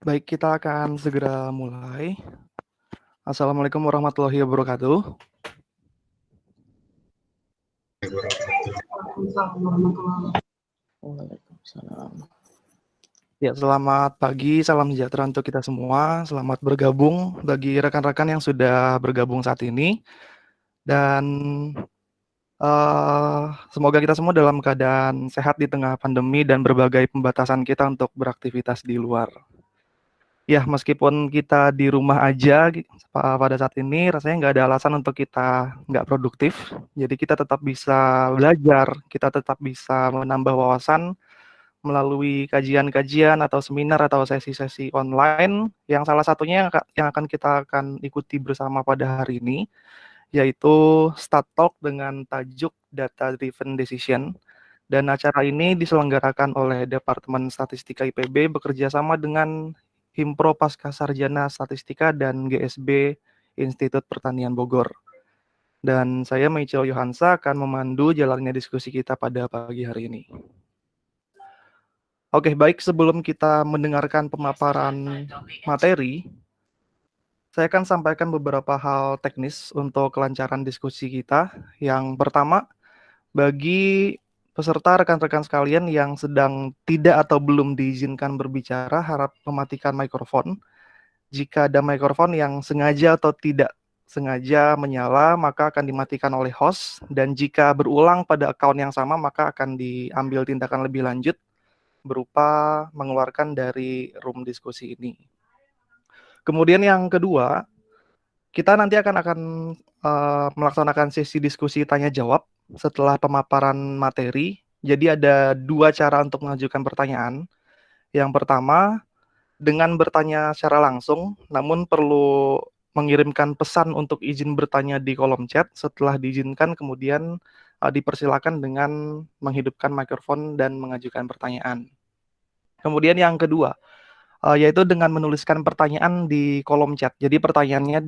Baik, kita akan segera mulai. Assalamualaikum warahmatullahi wabarakatuh. Waalaikumsalam. Ya, selamat pagi, salam sejahtera untuk kita semua. Selamat bergabung bagi rekan-rekan yang sudah bergabung saat ini. Dan semoga kita semua dalam keadaan sehat di tengah pandemi dan berbagai pembatasan kita untuk beraktivitas di luar. Ya, meskipun kita di rumah aja pada saat ini, rasanya nggak ada alasan untuk kita nggak produktif. Jadi kita tetap bisa belajar, kita tetap bisa menambah wawasan melalui kajian-kajian atau seminar atau sesi-sesi online yang salah satunya yang akan ikuti bersama pada hari ini, yaitu Stat Talk dengan tajuk Data Driven Decision. Dan acara ini diselenggarakan oleh Departemen Statistika IPB bekerjasama dengan Himpro Pascasarjana Statistika dan GSB Institut Pertanian Bogor. Dan saya Michael Yohansa akan memandu jalannya diskusi kita pada pagi hari ini. Oke, baik, sebelum kita mendengarkan pemaparan materi, saya akan sampaikan beberapa hal teknis untuk kelancaran diskusi kita. Yang pertama, bagi peserta rekan-rekan sekalian yang sedang tidak atau belum diizinkan berbicara, harap mematikan mikrofon. Jika ada mikrofon yang sengaja atau tidak sengaja menyala, maka akan dimatikan oleh host. Dan jika berulang pada akun yang sama, maka akan diambil tindakan lebih lanjut berupa mengeluarkan dari room diskusi ini. Kemudian yang kedua, kita nanti akan melaksanakan sesi diskusi tanya jawab setelah pemaparan materi. Jadi ada dua cara untuk mengajukan pertanyaan. Yang pertama, dengan bertanya secara langsung, namun perlu mengirimkan pesan untuk izin bertanya di kolom chat. Setelah diizinkan, kemudian dipersilakan dengan menghidupkan mikrofon dan mengajukan pertanyaan. Kemudian yang kedua, yaitu dengan menuliskan pertanyaan di kolom chat. Jadi pertanyaannya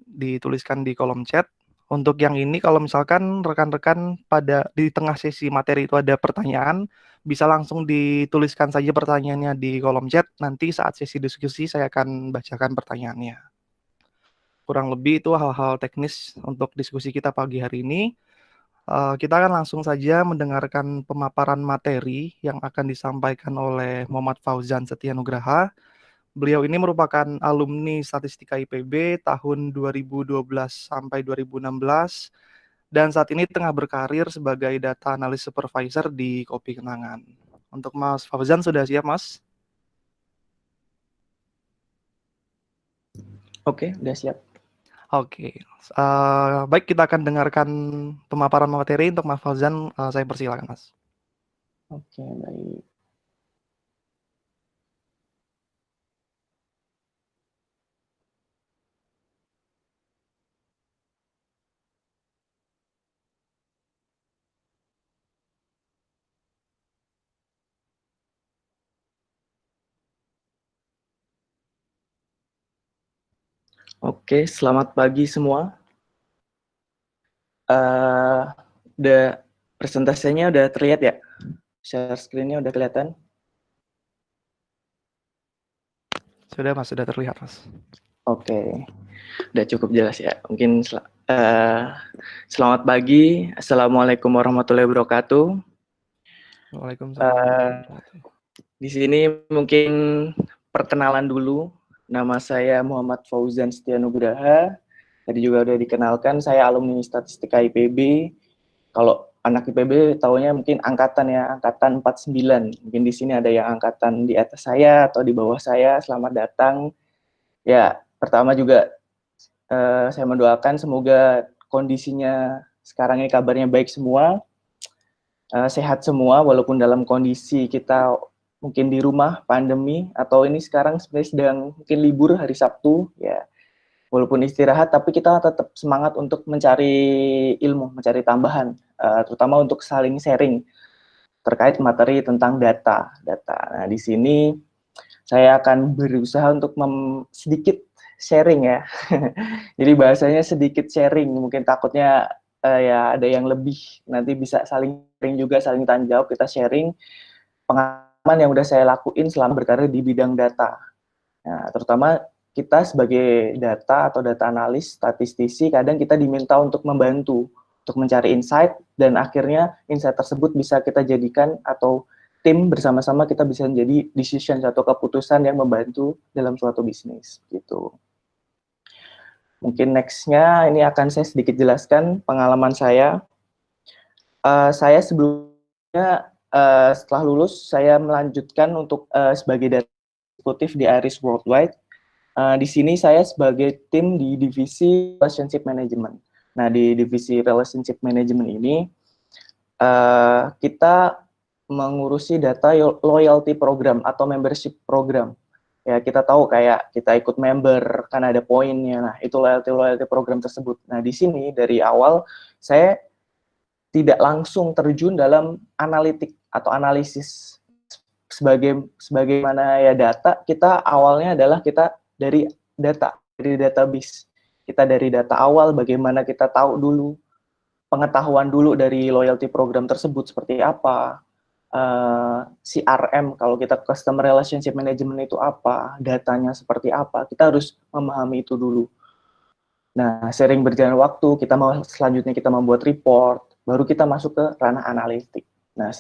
dituliskan di kolom chat. Untuk yang ini, kalau misalkan rekan-rekan di tengah sesi materi itu ada pertanyaan, bisa langsung dituliskan saja pertanyaannya di kolom chat. Nanti saat sesi diskusi saya akan bacakan pertanyaannya. Kurang lebih itu hal-hal teknis untuk diskusi kita pagi hari ini. Kita akan langsung saja mendengarkan pemaparan materi yang akan disampaikan oleh Muhammad Fauzan Setianugraha. Beliau ini merupakan alumni Statistika IPB tahun 2012 sampai 2016 dan saat ini tengah berkarir sebagai data analis supervisor di Kopi Kenangan. Untuk Mas Fauzan sudah siap, Mas? Oke, udah siap. Oke. Baik, kita akan dengarkan pemaparan materi untuk Mas Fauzan. Saya persilakan, Mas. Oke, baik. Oke, selamat pagi semua. Udah presentasinya udah terlihat ya? Share screen-nya udah kelihatan? Sudah, Mas. Sudah terlihat, Mas. Oke, udah cukup jelas ya. Mungkin selamat pagi. Assalamualaikum warahmatullahi wabarakatuh. Waalaikumsalam. Di sini mungkin perkenalan dulu. Nama saya Muhammad Fauzan Setianugraha. Tadi juga udah dikenalkan, saya alumni Statistika IPB. Kalau anak IPB taunya mungkin angkatan ya, angkatan 49. Mungkin di sini ada yang angkatan di atas saya atau di bawah saya. Selamat datang. Ya, pertama juga saya mendoakan semoga kondisinya sekarang ini kabarnya baik semua. Sehat semua walaupun dalam kondisi kita mungkin di rumah pandemi atau ini sekarang sebenarnya sedang mungkin libur hari Sabtu ya. Walaupun istirahat, tapi kita tetap semangat untuk mencari ilmu, mencari tambahan, terutama untuk saling sharing terkait materi tentang data. Nah, di sini saya akan berusaha untuk sedikit sharing ya. Jadi bahasanya sedikit sharing, mungkin takutnya ya ada yang lebih, nanti bisa saling sharing juga, saling tanya jawab, kita sharing pengalaman yang udah saya lakuin selama berkarir di bidang data. Nah, terutama kita sebagai data atau data analis, statistisi, kadang kita diminta untuk membantu, untuk mencari insight, dan akhirnya insight tersebut bisa kita jadikan atau tim bersama-sama kita bisa menjadi decision atau keputusan yang membantu dalam suatu bisnis gitu. Mungkin next-nya ini akan saya sedikit jelaskan pengalaman saya. Saya sebelumnya setelah lulus saya melanjutkan untuk sebagai data eksekutif di Iris Worldwide. Di sini saya sebagai tim di divisi relationship management. Nah, di divisi relationship management ini kita mengurusi data loyalty program atau membership program. Ya, kita tahu kayak kita ikut member kan ada poinnya. Nah, itu loyalty program tersebut. Nah, di sini dari awal saya tidak langsung terjun dalam analitik atau analisis sebagaimana ya data, kita awalnya adalah kita dari database. Kita dari data awal, bagaimana kita tahu dulu, pengetahuan dulu dari loyalty program tersebut seperti apa, CRM, kalau kita customer relationship management itu apa, datanya seperti apa, kita harus memahami itu dulu. Nah, sering berjalan waktu, selanjutnya kita membuat report, baru kita masuk ke ranah analitik. Nah,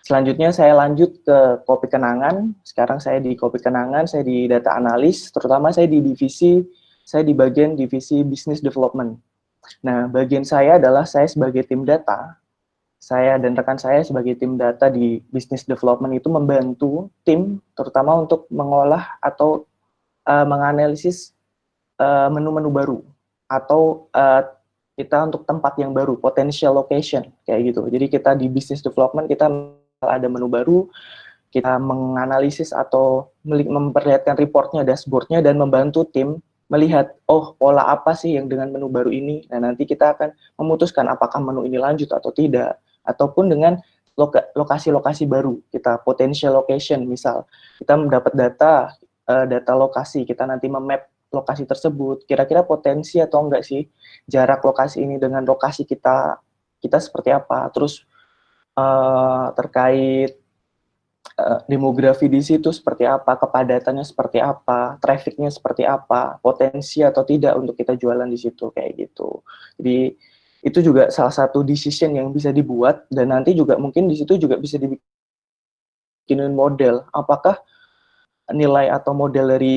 selanjutnya saya lanjut ke Kopi Kenangan. Sekarang saya di Kopi Kenangan, saya di data analis, terutama saya di bagian divisi business development. Nah, bagian saya adalah saya sebagai tim data. Saya dan rekan saya sebagai tim data di business development itu membantu tim, terutama untuk mengolah atau menganalisis menu-menu baru atau kita untuk tempat yang baru, potential location, kayak gitu. Jadi kita di business development, kita ada menu baru, kita menganalisis atau memperlihatkan reportnya, dashboardnya, dan membantu tim melihat, oh pola apa sih yang dengan menu baru ini. Nah, nanti kita akan memutuskan apakah menu ini lanjut atau tidak. Ataupun dengan lokasi-lokasi baru, kita potential location, misal kita mendapat data lokasi, kita nanti memap lokasi tersebut, kira-kira potensi atau enggak sih jarak lokasi ini dengan lokasi kita seperti apa, terus terkait demografi di situ seperti apa, kepadatannya seperti apa, trafficnya seperti apa, potensi atau tidak untuk kita jualan di situ, kayak gitu. Jadi itu juga salah satu decision yang bisa dibuat, dan nanti juga mungkin di situ juga bisa dibikinin model, apakah nilai atau model dari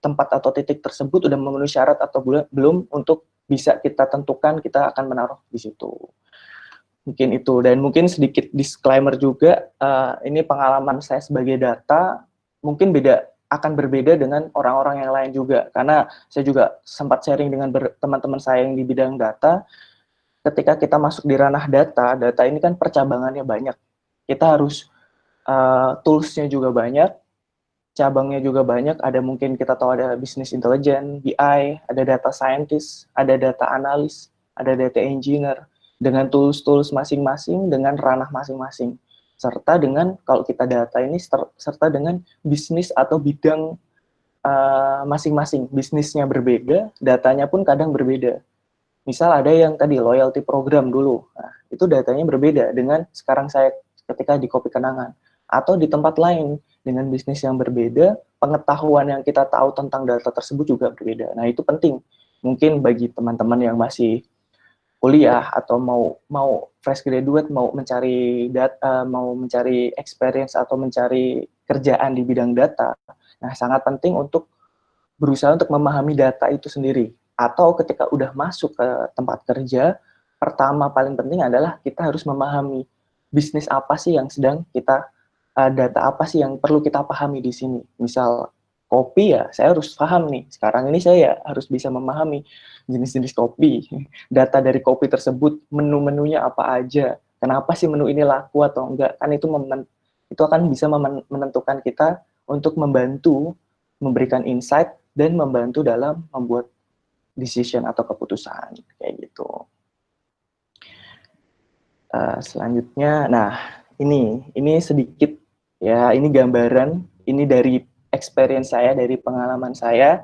tempat atau titik tersebut udah memenuhi syarat atau belum untuk bisa kita tentukan kita akan menaruh di situ. Mungkin itu, dan mungkin sedikit disclaimer juga, ini pengalaman saya sebagai data mungkin akan berbeda dengan orang-orang yang lain juga, karena saya juga sempat sharing dengan teman-teman saya yang di bidang data. Ketika kita masuk di ranah data ini kan percabangannya banyak, kita harus tools-nya juga banyak, cabangnya juga banyak, ada mungkin kita tahu ada business intelligence, BI, ada data scientist, ada data analis, ada data engineer, dengan tools-tools masing-masing, dengan ranah masing-masing. Serta dengan, kalau kita data ini, serta dengan bisnis atau bidang masing-masing. Bisnisnya berbeda, datanya pun kadang berbeda. Misal ada yang tadi loyalty program dulu, nah, itu datanya berbeda dengan sekarang saya ketika di Kopi Kenangan. Atau di tempat lain, dengan bisnis yang berbeda, pengetahuan yang kita tahu tentang data tersebut juga berbeda. Nah, itu penting. Mungkin bagi teman-teman yang masih kuliah atau mau fresh graduate, mau mencari experience atau mencari kerjaan di bidang data. Nah, sangat penting untuk berusaha untuk memahami data itu sendiri. Atau ketika udah masuk ke tempat kerja, pertama paling penting adalah kita harus memahami bisnis apa sih yang sedang kita data apa sih yang perlu kita pahami di sini. Misal kopi, ya saya harus paham nih, sekarang ini saya harus bisa memahami jenis-jenis kopi, data dari kopi tersebut, menu-menunya apa aja, kenapa sih menu ini laku atau enggak, kan itu akan bisa menentukan kita untuk memberikan insight, dan membantu dalam membuat decision atau keputusan, kayak gitu. Selanjutnya, nah ini sedikit ya, ini gambaran, ini dari experience saya, dari pengalaman saya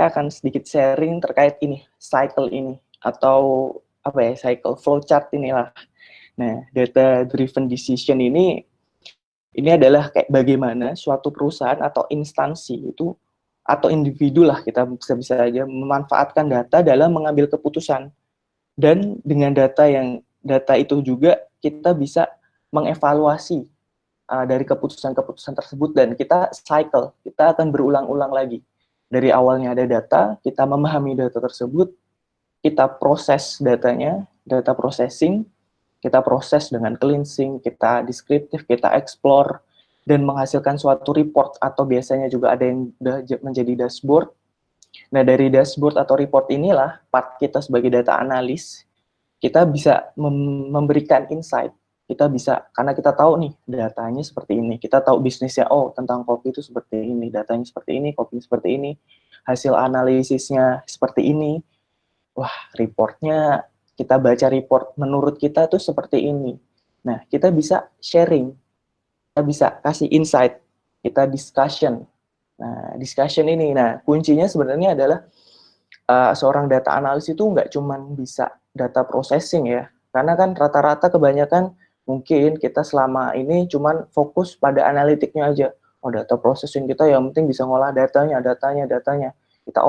akan sedikit sharing terkait ini, cycle ini, atau apa ya, cycle flowchart inilah. Nah, data driven decision ini Ini adalah kayak bagaimana suatu perusahaan atau instansi itu atau individu lah, kita bisa aja memanfaatkan data dalam mengambil keputusan. Dan dengan data itu juga kita bisa mengevaluasi dari keputusan-keputusan tersebut, dan kita cycle, kita akan berulang-ulang lagi. Dari awalnya ada data, kita memahami data tersebut, kita proses datanya, data processing, kita proses dengan cleansing, kita deskriptif, kita explore, dan menghasilkan suatu report, atau biasanya juga ada yang menjadi dashboard. Nah, dari dashboard atau report inilah part kita sebagai data analis, kita bisa memberikan insight. Kita bisa, karena kita tahu nih datanya seperti ini, kita tahu bisnisnya, oh tentang kopi itu seperti ini, datanya seperti ini, kopi seperti ini, hasil analisisnya seperti ini, wah reportnya, kita baca report, menurut kita tuh seperti ini. Nah, kita bisa sharing, kita bisa kasih insight, kita discussion. Nah, discussion ini, nah kuncinya sebenarnya adalah seorang data analis itu nggak cuma bisa data processing ya, karena kan rata-rata kebanyakan mungkin kita selama ini cuma fokus pada analitiknya aja. Oh, data processing kita yang penting bisa ngolah datanya. Kita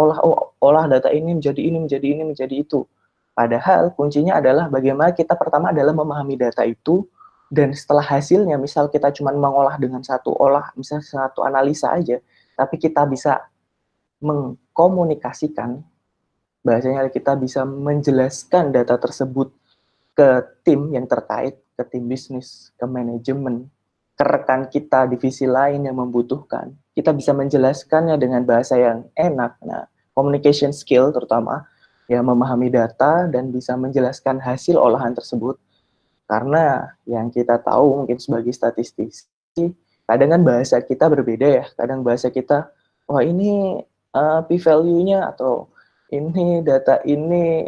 olah data ini menjadi ini, menjadi ini, menjadi itu. Padahal kuncinya adalah bagaimana kita pertama adalah memahami data itu, dan setelah hasilnya, misal kita cuma mengolah dengan misal satu analisa aja, tapi kita bisa mengkomunikasikan, bahasanya kita bisa menjelaskan data tersebut ke tim yang terkait, ke tim bisnis, ke manajemen, ke rekan kita divisi lain yang membutuhkan. Kita bisa menjelaskannya dengan bahasa yang enak. Nah, communication skill terutama, ya memahami data dan bisa menjelaskan hasil olahan tersebut. Karena yang kita tahu mungkin sebagai statistisi, kadang kan bahasa kita berbeda ya. Kadang bahasa kita, wah ini p-value-nya, atau ini data ini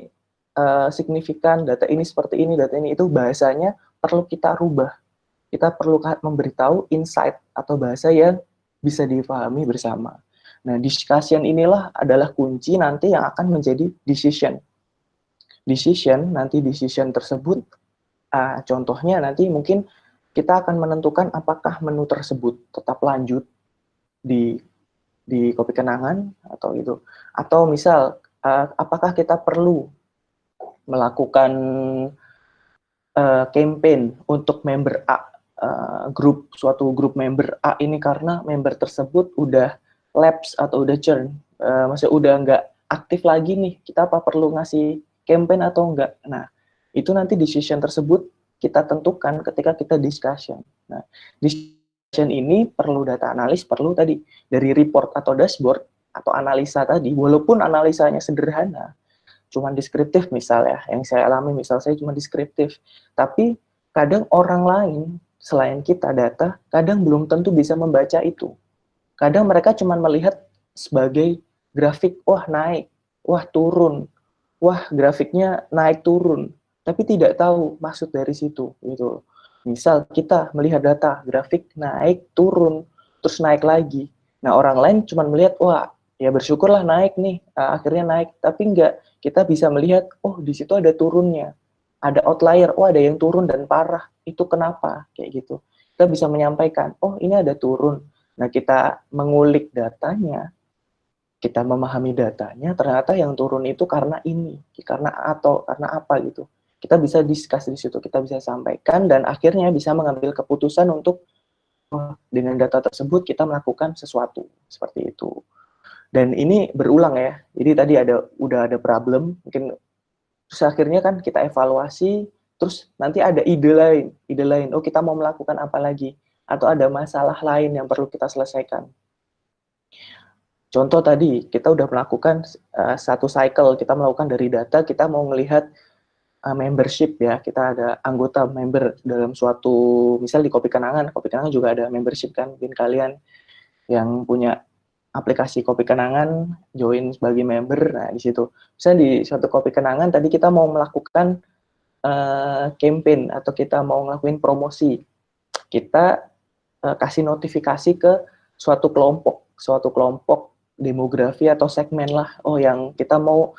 signifikan, data ini seperti ini, data ini, itu bahasanya perlu kita rubah. Kita perlu memberitahu insight atau bahasa yang bisa dipahami bersama. Nah, discussion inilah adalah kunci nanti yang akan menjadi decision. Nanti decision tersebut, contohnya nanti mungkin kita akan menentukan apakah menu tersebut tetap lanjut di Kopi Kenangan atau itu, atau misal apakah kita perlu melakukan campaign untuk member A, suatu grup member A ini karena member tersebut udah lapse atau udah churn, maksudnya udah nggak aktif lagi nih, kita apa perlu ngasih campaign atau enggak. Nah, itu nanti decision tersebut kita tentukan ketika kita discussion. Nah, decision ini perlu data analis, perlu tadi dari report atau dashboard atau analisa tadi, walaupun analisanya sederhana, cuma deskriptif misal ya, yang saya alami misal saya cuma deskriptif, tapi kadang orang lain selain kita data, kadang belum tentu bisa membaca itu. Kadang mereka cuma melihat sebagai grafik, wah naik, wah turun, wah grafiknya naik turun, tapi tidak tahu maksud dari situ gitu. Misal kita melihat data, grafik naik, turun, terus naik lagi. Nah, orang lain cuma melihat, wah ya bersyukurlah naik nih, akhirnya naik, tapi enggak, kita bisa melihat, oh di situ ada turunnya, ada outlier, oh ada yang turun dan parah, itu kenapa, kayak gitu. Kita bisa menyampaikan, oh ini ada turun. Nah, kita mengulik datanya, kita memahami datanya, ternyata yang turun itu karena ini, karena apa gitu. Kita bisa discuss di situ, kita bisa sampaikan, dan akhirnya bisa mengambil keputusan untuk dengan data tersebut kita melakukan sesuatu seperti itu. Dan ini berulang ya. Jadi tadi udah ada problem, mungkin terus akhirnya kan kita evaluasi, terus nanti ada ide lain. Oh, kita mau melakukan apa lagi? Atau ada masalah lain yang perlu kita selesaikan. Contoh tadi, kita udah melakukan satu cycle, kita melakukan dari data, kita mau melihat membership ya, kita ada anggota member dalam suatu, misal di Kopi Kenangan juga ada membership kan, mungkin kalian yang punya aplikasi Kopi Kenangan join sebagai member. Nah, di situ misalnya di suatu Kopi Kenangan tadi kita mau melakukan campaign atau kita mau ngelakuin promosi, kita kasih notifikasi ke suatu kelompok demografi atau segmen lah, oh yang kita mau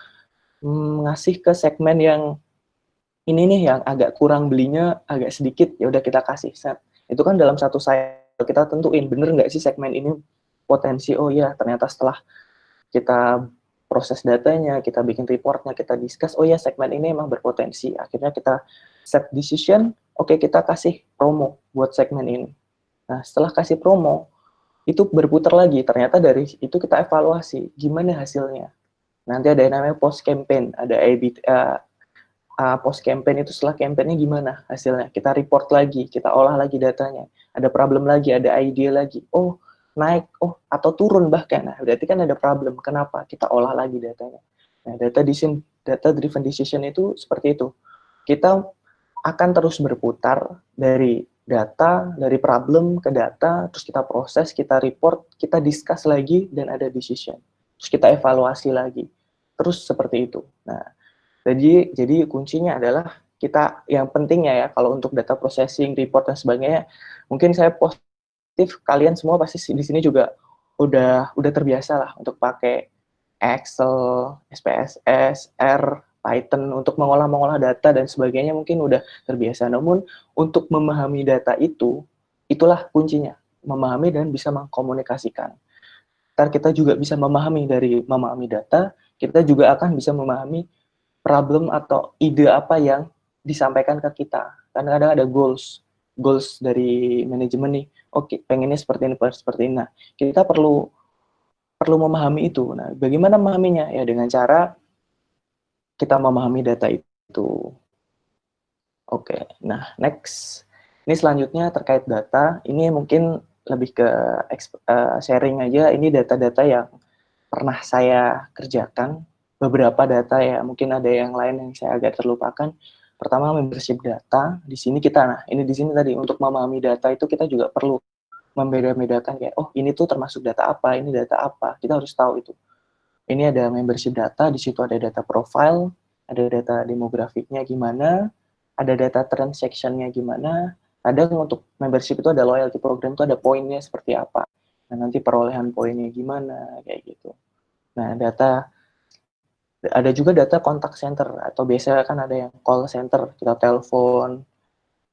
ngasih ke segmen yang ini nih, yang agak kurang belinya agak sedikit, ya udah kita kasih set. Itu kan dalam satu cycle kita tentuin bener nggak sih segmen ini potensi. Oh ya, ternyata setelah kita proses datanya, kita bikin reportnya, kita discuss, oh ya segmen ini emang berpotensi. Akhirnya kita set decision, oke kita kasih promo buat segmen ini. Nah setelah kasih promo, itu berputar lagi. Ternyata dari itu kita evaluasi, gimana hasilnya. Nanti ada yang namanya post campaign, ada post campaign itu setelah campaignnya gimana hasilnya. Kita report lagi, kita olah lagi datanya. Ada problem lagi, ada ide lagi. Oh naik, oh atau turun bahkan. Nah, berarti kan ada problem. Kenapa? Kita olah lagi datanya. Nah, data driven decision itu seperti itu. Kita akan terus berputar dari data, dari problem ke data, terus kita proses, kita report, kita discuss lagi, dan ada decision. Terus kita evaluasi lagi. Terus seperti itu. Nah, jadi kuncinya adalah kita, yang pentingnya ya, kalau untuk data processing, report, dan sebagainya, mungkin saya positif, kalian semua pasti di sini juga udah terbiasa lah untuk pakai Excel, SPSS, R, Python untuk mengolah data dan sebagainya mungkin udah terbiasa. Namun untuk memahami data itu, itulah kuncinya. Memahami dan bisa mengkomunikasikan. Ntar kita juga bisa dari memahami data, kita juga akan bisa memahami problem atau ide apa yang disampaikan ke kita. Karena kadang ada goals dari manajemen nih. Oke, pengennya seperti ini. Nah, kita perlu memahami itu. Nah, bagaimana memahaminya? Ya dengan cara kita memahami data itu. Oke, nah next. Ini selanjutnya terkait data. Ini mungkin lebih ke sharing aja. Ini data-data yang pernah saya kerjakan. Beberapa data ya, mungkin ada yang lain yang saya agak terlupakan. Pertama, membership data. Di sini di sini tadi, untuk memahami data itu kita juga perlu membeda-bedakan kayak, oh ini tuh termasuk data apa, ini data apa. Kita harus tahu itu. Ini ada membership data, di situ ada data profile, ada data demografiknya gimana, ada data transaction-nya gimana. Kadang untuk membership itu ada loyalty program, itu ada poinnya seperti apa. Nah, nanti perolehan poinnya gimana, kayak gitu. Nah, ada juga data contact center, atau biasanya kan ada yang call center, kita telepon,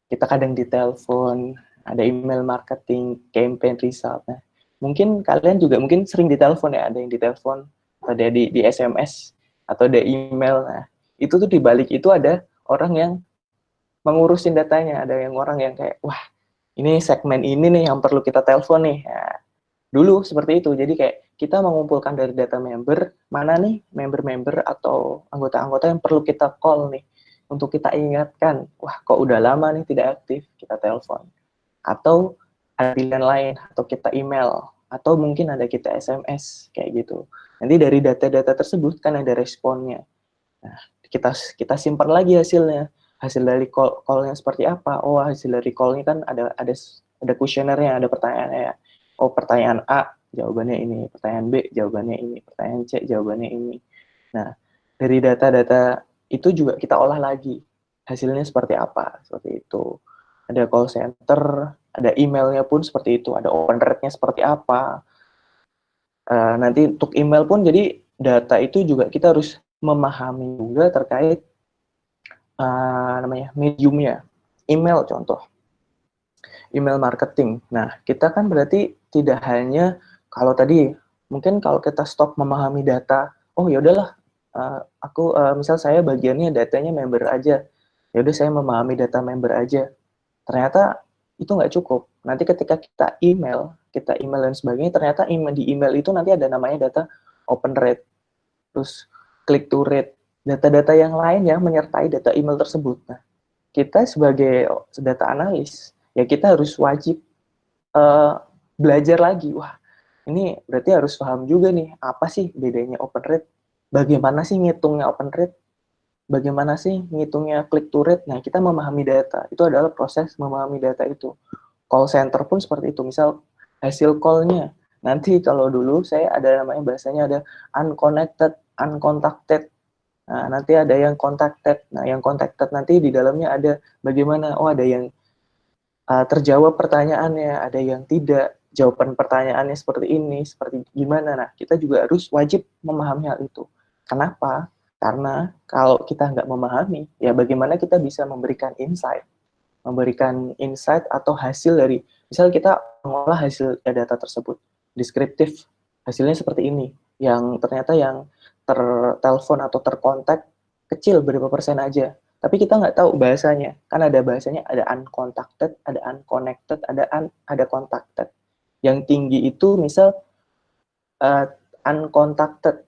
kita kadang ditelepon, ada email marketing, campaign result. Nah, mungkin kalian juga mungkin sering ditelepon ya, ada yang ditelepon, ada di SMS, atau ada email. Nah, itu tuh di balik itu ada orang yang mengurusin datanya, ada yang orang yang kayak, wah ini segmen ini nih yang perlu kita telepon nih. Nah, dulu seperti itu, jadi kayak kita mengumpulkan dari data member, mana nih member-member atau anggota-anggota yang perlu kita call nih, untuk kita ingatkan, wah kok udah lama nih tidak aktif, kita telepon. Atau ada pilihan lain, atau kita email, atau mungkin ada kita SMS, kayak gitu. Nanti dari data-data tersebut kan ada responnya. Nah, kita simpan lagi hasilnya. Hasil dari call-nya seperti apa? Oh, hasil dari call-nya kan ada kuesionernya, ada pertanyaannya ya. Oh, pertanyaan A, jawabannya ini. Pertanyaan B, jawabannya ini. Pertanyaan C, jawabannya ini. Nah, dari data-data itu juga kita olah lagi. Hasilnya seperti apa? Seperti itu. Ada call center, ada emailnya pun seperti itu. Ada open rate-nya seperti apa. Nanti untuk email pun, jadi data itu juga kita harus memahami juga terkait mediumnya. Email contoh. Email marketing. Nah, kita kan berarti tidak hanya kalau tadi mungkin kalau kita stop memahami data, oh ya udahlah, misal saya bagiannya datanya member aja, ya udah saya memahami data member aja. Ternyata itu nggak cukup. Nanti ketika kita email dan sebagainya, ternyata di email itu nanti ada namanya data open rate, terus click to rate, data-data yang lain yang menyertai data email tersebut. Nah, kita sebagai data analis, ya kita harus wajib belajar lagi. Wah, ini berarti harus paham juga nih, apa sih bedanya open rate, bagaimana sih ngitungnya open rate, bagaimana sih ngitungnya click to rate. Nah, kita memahami data, itu adalah proses memahami data itu. Call center pun seperti itu, misal hasil call-nya. Nanti kalau dulu saya ada namanya, bahasanya ada unconnected, uncontacted. Nah, nanti ada yang contacted. Nah, yang contacted nanti di dalamnya ada bagaimana, oh ada yang terjawab pertanyaannya, ada yang tidak, jawaban pertanyaannya seperti ini, seperti gimana. Nah, kita juga harus wajib memahami hal itu. Kenapa? Karena kalau kita nggak memahami, ya bagaimana kita bisa memberikan insight. memberikan insight atau hasil dari, misal kita mengolah hasil data tersebut, deskriptif, hasilnya seperti ini, yang ternyata yang tertelepon atau terkontak kecil berapa persen aja, tapi kita nggak tahu bahasanya, kan ada bahasanya, ada uncontacted, ada unconnected, ada contacted. Yang tinggi itu misal uh, uncontacted.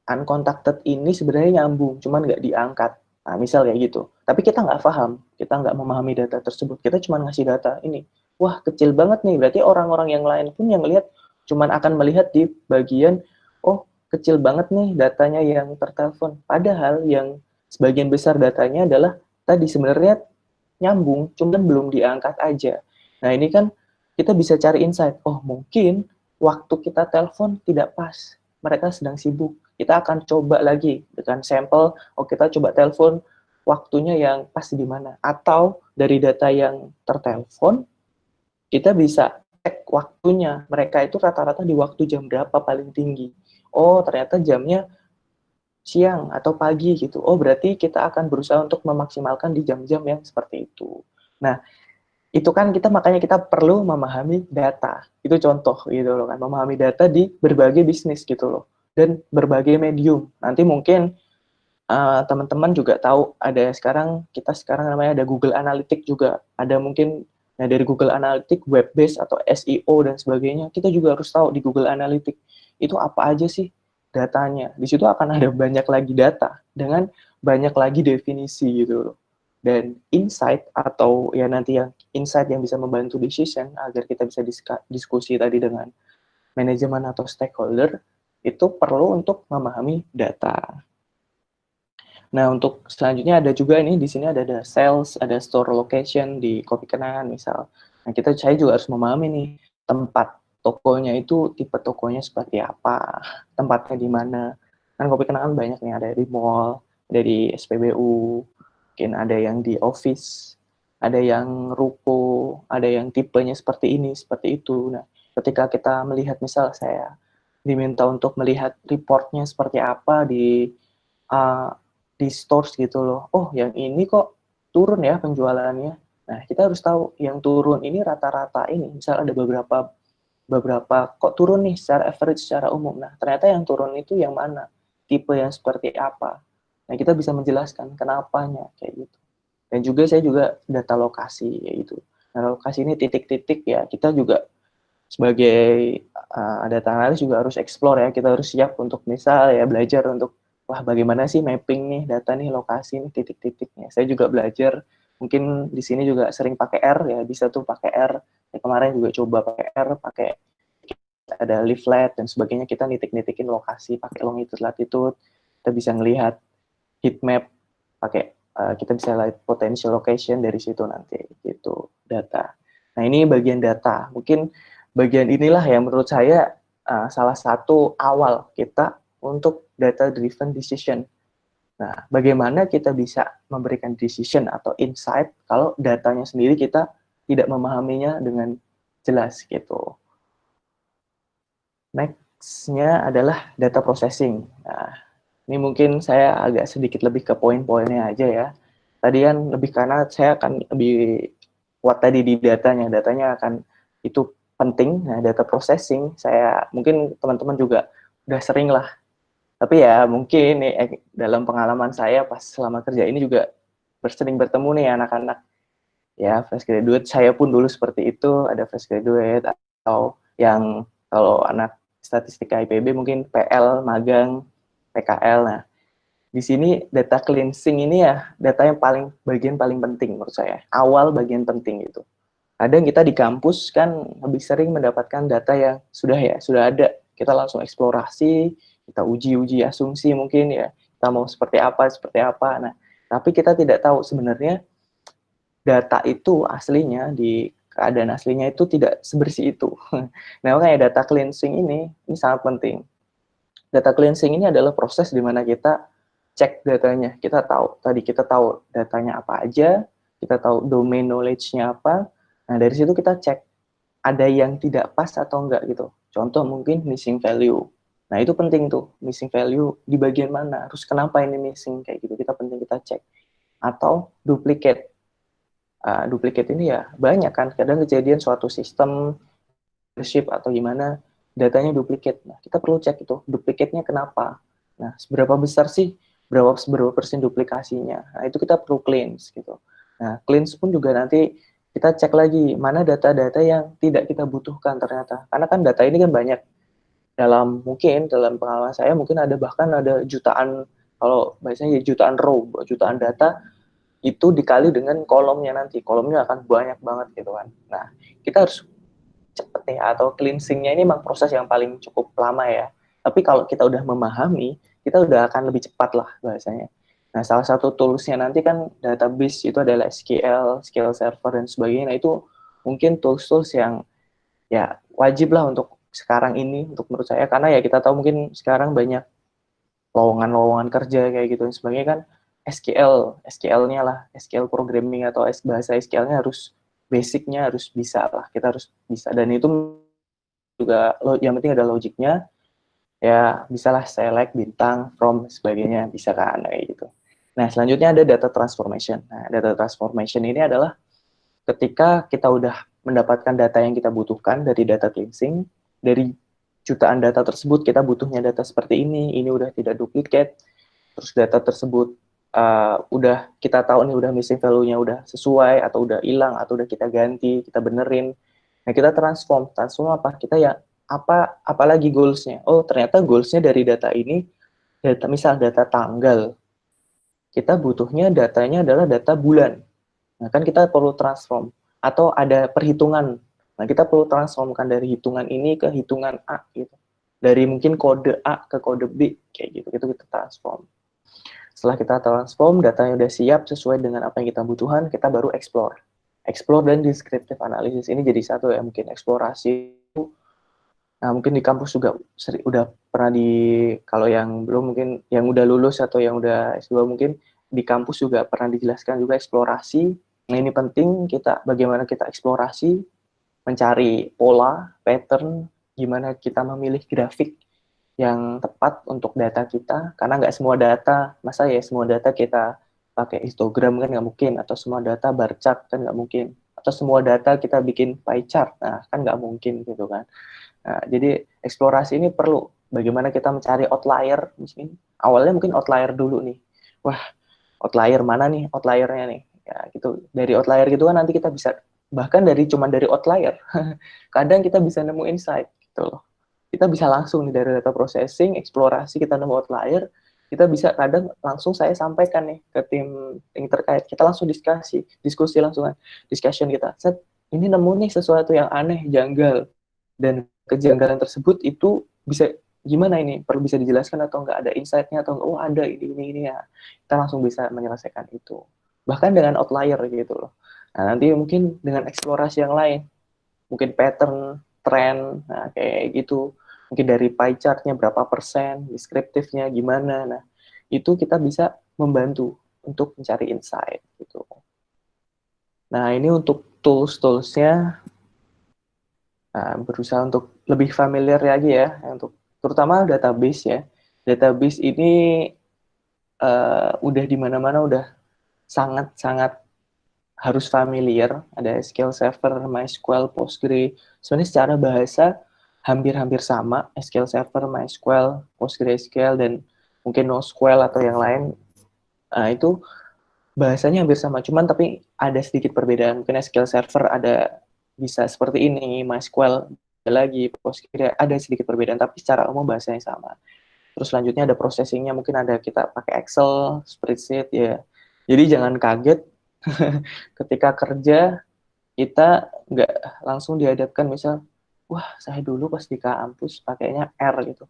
Uncontacted ini sebenarnya nyambung, cuman nggak diangkat. Nah, misal kayak gitu. Tapi kita nggak paham, kita nggak memahami data tersebut. Kita cuma ngasih data ini. Wah, kecil banget nih. Berarti orang-orang yang lain pun yang lihat cuman akan melihat di bagian, oh, kecil banget nih datanya yang tertelepon. Padahal yang sebagian besar datanya adalah tadi sebenarnya nyambung, cuman belum diangkat aja. Nah, ini kan kita bisa cari insight. Oh, mungkin waktu kita telepon tidak pas. Mereka sedang sibuk. Kita akan coba lagi dengan sampel, oh kita coba telepon waktunya yang pas di mana. Atau dari data yang tertelepon, kita bisa cek waktunya. Mereka itu rata-rata di waktu jam berapa paling tinggi. Oh, ternyata jamnya siang atau pagi gitu. Oh, berarti kita akan berusaha untuk memaksimalkan di jam-jam yang seperti itu. Nah, itu kan kita makanya kita perlu memahami data. Itu contoh gitu loh kan, memahami data di berbagai bisnis gitu loh. Dan berbagai medium. Nanti mungkin teman-teman juga tahu ada sekarang namanya ada Google Analytics juga. Ada mungkin nah dari Google Analytics web based atau SEO dan sebagainya. Kita juga harus tahu di Google Analytics itu apa aja sih datanya. Di situ akan ada banyak lagi data dengan banyak lagi definisi gitu loh. Dan insight atau ya nanti yang insight yang bisa membantu decision agar kita bisa diskusi tadi dengan manajemen atau stakeholder itu perlu untuk memahami data. Nah, untuk selanjutnya ada juga nih di sini ada sales, ada store location di Kopi Kenangan misal. Nah, saya juga harus memahami nih tempat tokonya itu tipe tokonya seperti apa, tempatnya di mana. Kan Kopi Kenangan banyak nih, ada di mall, ada di SPBU, mungkin ada yang di office, ada yang ruko, ada yang tipenya seperti ini, seperti itu. Nah, ketika kita melihat misal saya diminta untuk melihat reportnya seperti apa uh, di stores gitu loh. Oh, yang ini kok turun ya penjualannya. Nah, kita harus tahu yang turun ini rata-rata ini. Misal ada beberapa kok turun nih secara average secara umum. Nah, ternyata yang turun itu yang mana? Tipe yang seperti apa? Nah, kita bisa menjelaskan kenapanya kayak gitu. Dan juga saya juga data lokasi kayak gitu. Nah, lokasi ini titik-titik ya kita juga sebagai data analis juga harus explore ya. Kita harus siap untuk misal ya belajar untuk wah bagaimana sih mapping nih data nih lokasi nih titik-titiknya. Saya juga belajar mungkin di sini juga sering pakai R ya, bisa tuh pakai R. Ya, kemarin juga coba pakai R, pakai ada leaflet dan sebagainya, kita nitik-nitikin lokasi pakai longitude latitude. Kita bisa ngelihat heat map pakai kita bisa lihat potential location dari situ nanti gitu data. Nah, ini bagian data. Mungkin bagian inilah yang menurut saya salah satu awal kita untuk data driven decision. Nah, bagaimana kita bisa memberikan decision atau insight kalau datanya sendiri kita tidak memahaminya dengan jelas gitu. Next-nya adalah data processing. Nah, ini mungkin saya agak sedikit lebih ke poin-poinnya aja ya. Tadi kan lebih karena saya akan lebih kuat tadi di datanya. Datanya akan itu penting. Nah, data processing saya mungkin teman-teman juga udah sering lah. Tapi ya mungkin dalam pengalaman saya pas selama kerja ini juga sering bertemu nih anak-anak ya fresh graduate. Saya pun dulu seperti itu, ada fresh graduate atau yang kalau anak statistika IPB mungkin PL, magang, PKL. Nah, di sini data cleansing ini ya data yang bagian paling penting menurut saya. Awal bagian penting itu. Kadang kita di kampus kan lebih sering mendapatkan data yang sudah ada. Kita langsung eksplorasi, kita uji asumsi mungkin ya. Kita mau seperti apa. Nah, tapi kita tidak tahu sebenarnya data itu aslinya di keadaan aslinya itu tidak sebersih itu. Nah, makanya data cleansing ini sangat penting. Data cleansing ini adalah proses di mana kita cek datanya. Kita tahu datanya apa aja, kita tahu domain knowledge-nya apa. Nah, dari situ kita cek ada yang tidak pas atau enggak gitu. Contoh mungkin missing value. Nah, itu penting tuh, missing value di bagian mana, terus kenapa ini missing kayak gitu. Kita penting kita cek. Atau duplicate. duplicate ini ya banyak kan, kadang kejadian suatu sistem leadership atau gimana datanya duplicate. Nah, kita perlu cek itu duplicate-nya kenapa. Nah, seberapa besar sih, berapa persen duplikasinya. Nah, itu kita perlu cleanse gitu. Nah, cleanse pun juga nanti kita cek lagi mana data-data yang tidak kita butuhkan ternyata. Karena kan data ini kan banyak. Dalam pengalaman saya mungkin bahkan ada jutaan, kalau biasanya jutaan row, jutaan data itu dikali dengan kolomnya, nanti kolomnya akan banyak banget gitu kan. Nah, kita harus cepet nih, atau cleansingnya ini memang proses yang paling cukup lama ya. Tapi kalau kita udah memahami, kita udah akan lebih cepat lah bahasanya. Nah, salah satu toolsnya nanti kan database itu adalah SQL, SQL Server dan sebagainya. Nah, itu mungkin tools-tools yang ya wajib lah untuk sekarang ini, untuk menurut saya, karena ya kita tahu mungkin sekarang banyak lowongan-lowongan kerja kayak gitu dan sebagainya kan. SQL-nya lah, SQL programming atau bahasa SQL-nya harus basicnya harus bisa lah, kita harus bisa, dan itu juga yang penting ada logiknya ya, bisalah select, bintang, from, sebagainya, bisa kan kayak gitu. Nah, selanjutnya ada data transformation. Nah, data transformation ini adalah ketika kita udah mendapatkan data yang kita butuhkan dari data cleansing, dari jutaan data tersebut kita butuhnya data seperti ini udah tidak duplicate, terus data tersebut udah kita tahu nih udah missing value-nya udah sesuai atau udah hilang atau udah kita ganti, kita benerin. Nah, kita transform apa? Kita ya apalagi goals-nya. Oh, ternyata goals-nya dari data ini, misal data tanggal. Kita butuhnya datanya adalah data bulan. Nah, kan kita perlu transform atau ada perhitungan. Nah, kita perlu transformkan dari hitungan ini ke hitungan A gitu. Dari mungkin kode A ke kode B kayak gitu. Itu kita transform. Setelah kita transform, datanya udah siap sesuai dengan apa yang kita butuhkan, kita baru explore. Explore dan descriptive analysis ini jadi satu ya, mungkin eksplorasi. Nah, mungkin di kampus juga udah pernah kalau yang belum mungkin, yang udah lulus atau yang udah S2 mungkin di kampus juga pernah dijelaskan juga eksplorasi. Nah, ini penting bagaimana kita eksplorasi, mencari pola, pattern, gimana kita memilih grafik yang tepat untuk data kita, karena nggak semua data, masa ya semua data kita pakai histogram kan nggak mungkin, atau semua data bar chart kan nggak mungkin, atau semua data kita bikin pie chart, nah kan nggak mungkin gitu kan. Nah, jadi eksplorasi ini perlu, bagaimana kita mencari outlier, mungkin awalnya mungkin outlier dulu nih, wah outlier mana nih, outliernya nih, ya gitu, dari outlier gitu kan nanti kita bisa, bahkan dari outlier, kadang kita bisa nemu insight gitu loh. Kita bisa langsung nih dari data processing, eksplorasi, kita nemu outlier, kita bisa kadang langsung saya sampaikan nih ke tim yang terkait, kita langsung diskusi langsung kan, discussion kita, set, ini nemu nih sesuatu yang aneh, janggal, dan kejanggalan tersebut itu bisa gimana ini, perlu bisa dijelaskan atau enggak, ada insight-nya atau enggak, oh ada ini ya, kita langsung bisa menyelesaikan itu, bahkan dengan outlier gitu loh. Nah, nanti mungkin dengan eksplorasi yang lain, mungkin pattern, trend, nah kayak gitu. Mungkin dari pie chart-nya berapa persen, deskriptifnya gimana. Nah, itu kita bisa membantu untuk mencari insight gitu. Nah, ini untuk tools-toolsnya, berusaha untuk lebih familiar lagi ya, untuk terutama database ya. Database ini udah di mana-mana, udah sangat-sangat harus familiar. Ada SQL Server, MySQL, Postgre. Sebenarnya secara bahasa hampir-hampir sama, SQL Server, MySQL, PostgreSQL, dan mungkin NoSQL atau yang lain. Itu bahasanya hampir sama, cuman tapi ada sedikit perbedaan. Mungkin SQL Server ada bisa seperti ini, MySQL ada lagi, Postgre ada sedikit perbedaan, tapi secara umum bahasanya sama. Terus selanjutnya ada processingnya, mungkin ada kita pakai Excel, spreadsheet ya. Jadi jangan kaget ketika kerja kita nggak langsung dihadapkan, misal, wah saya dulu pas di kampus pakainya R gitu,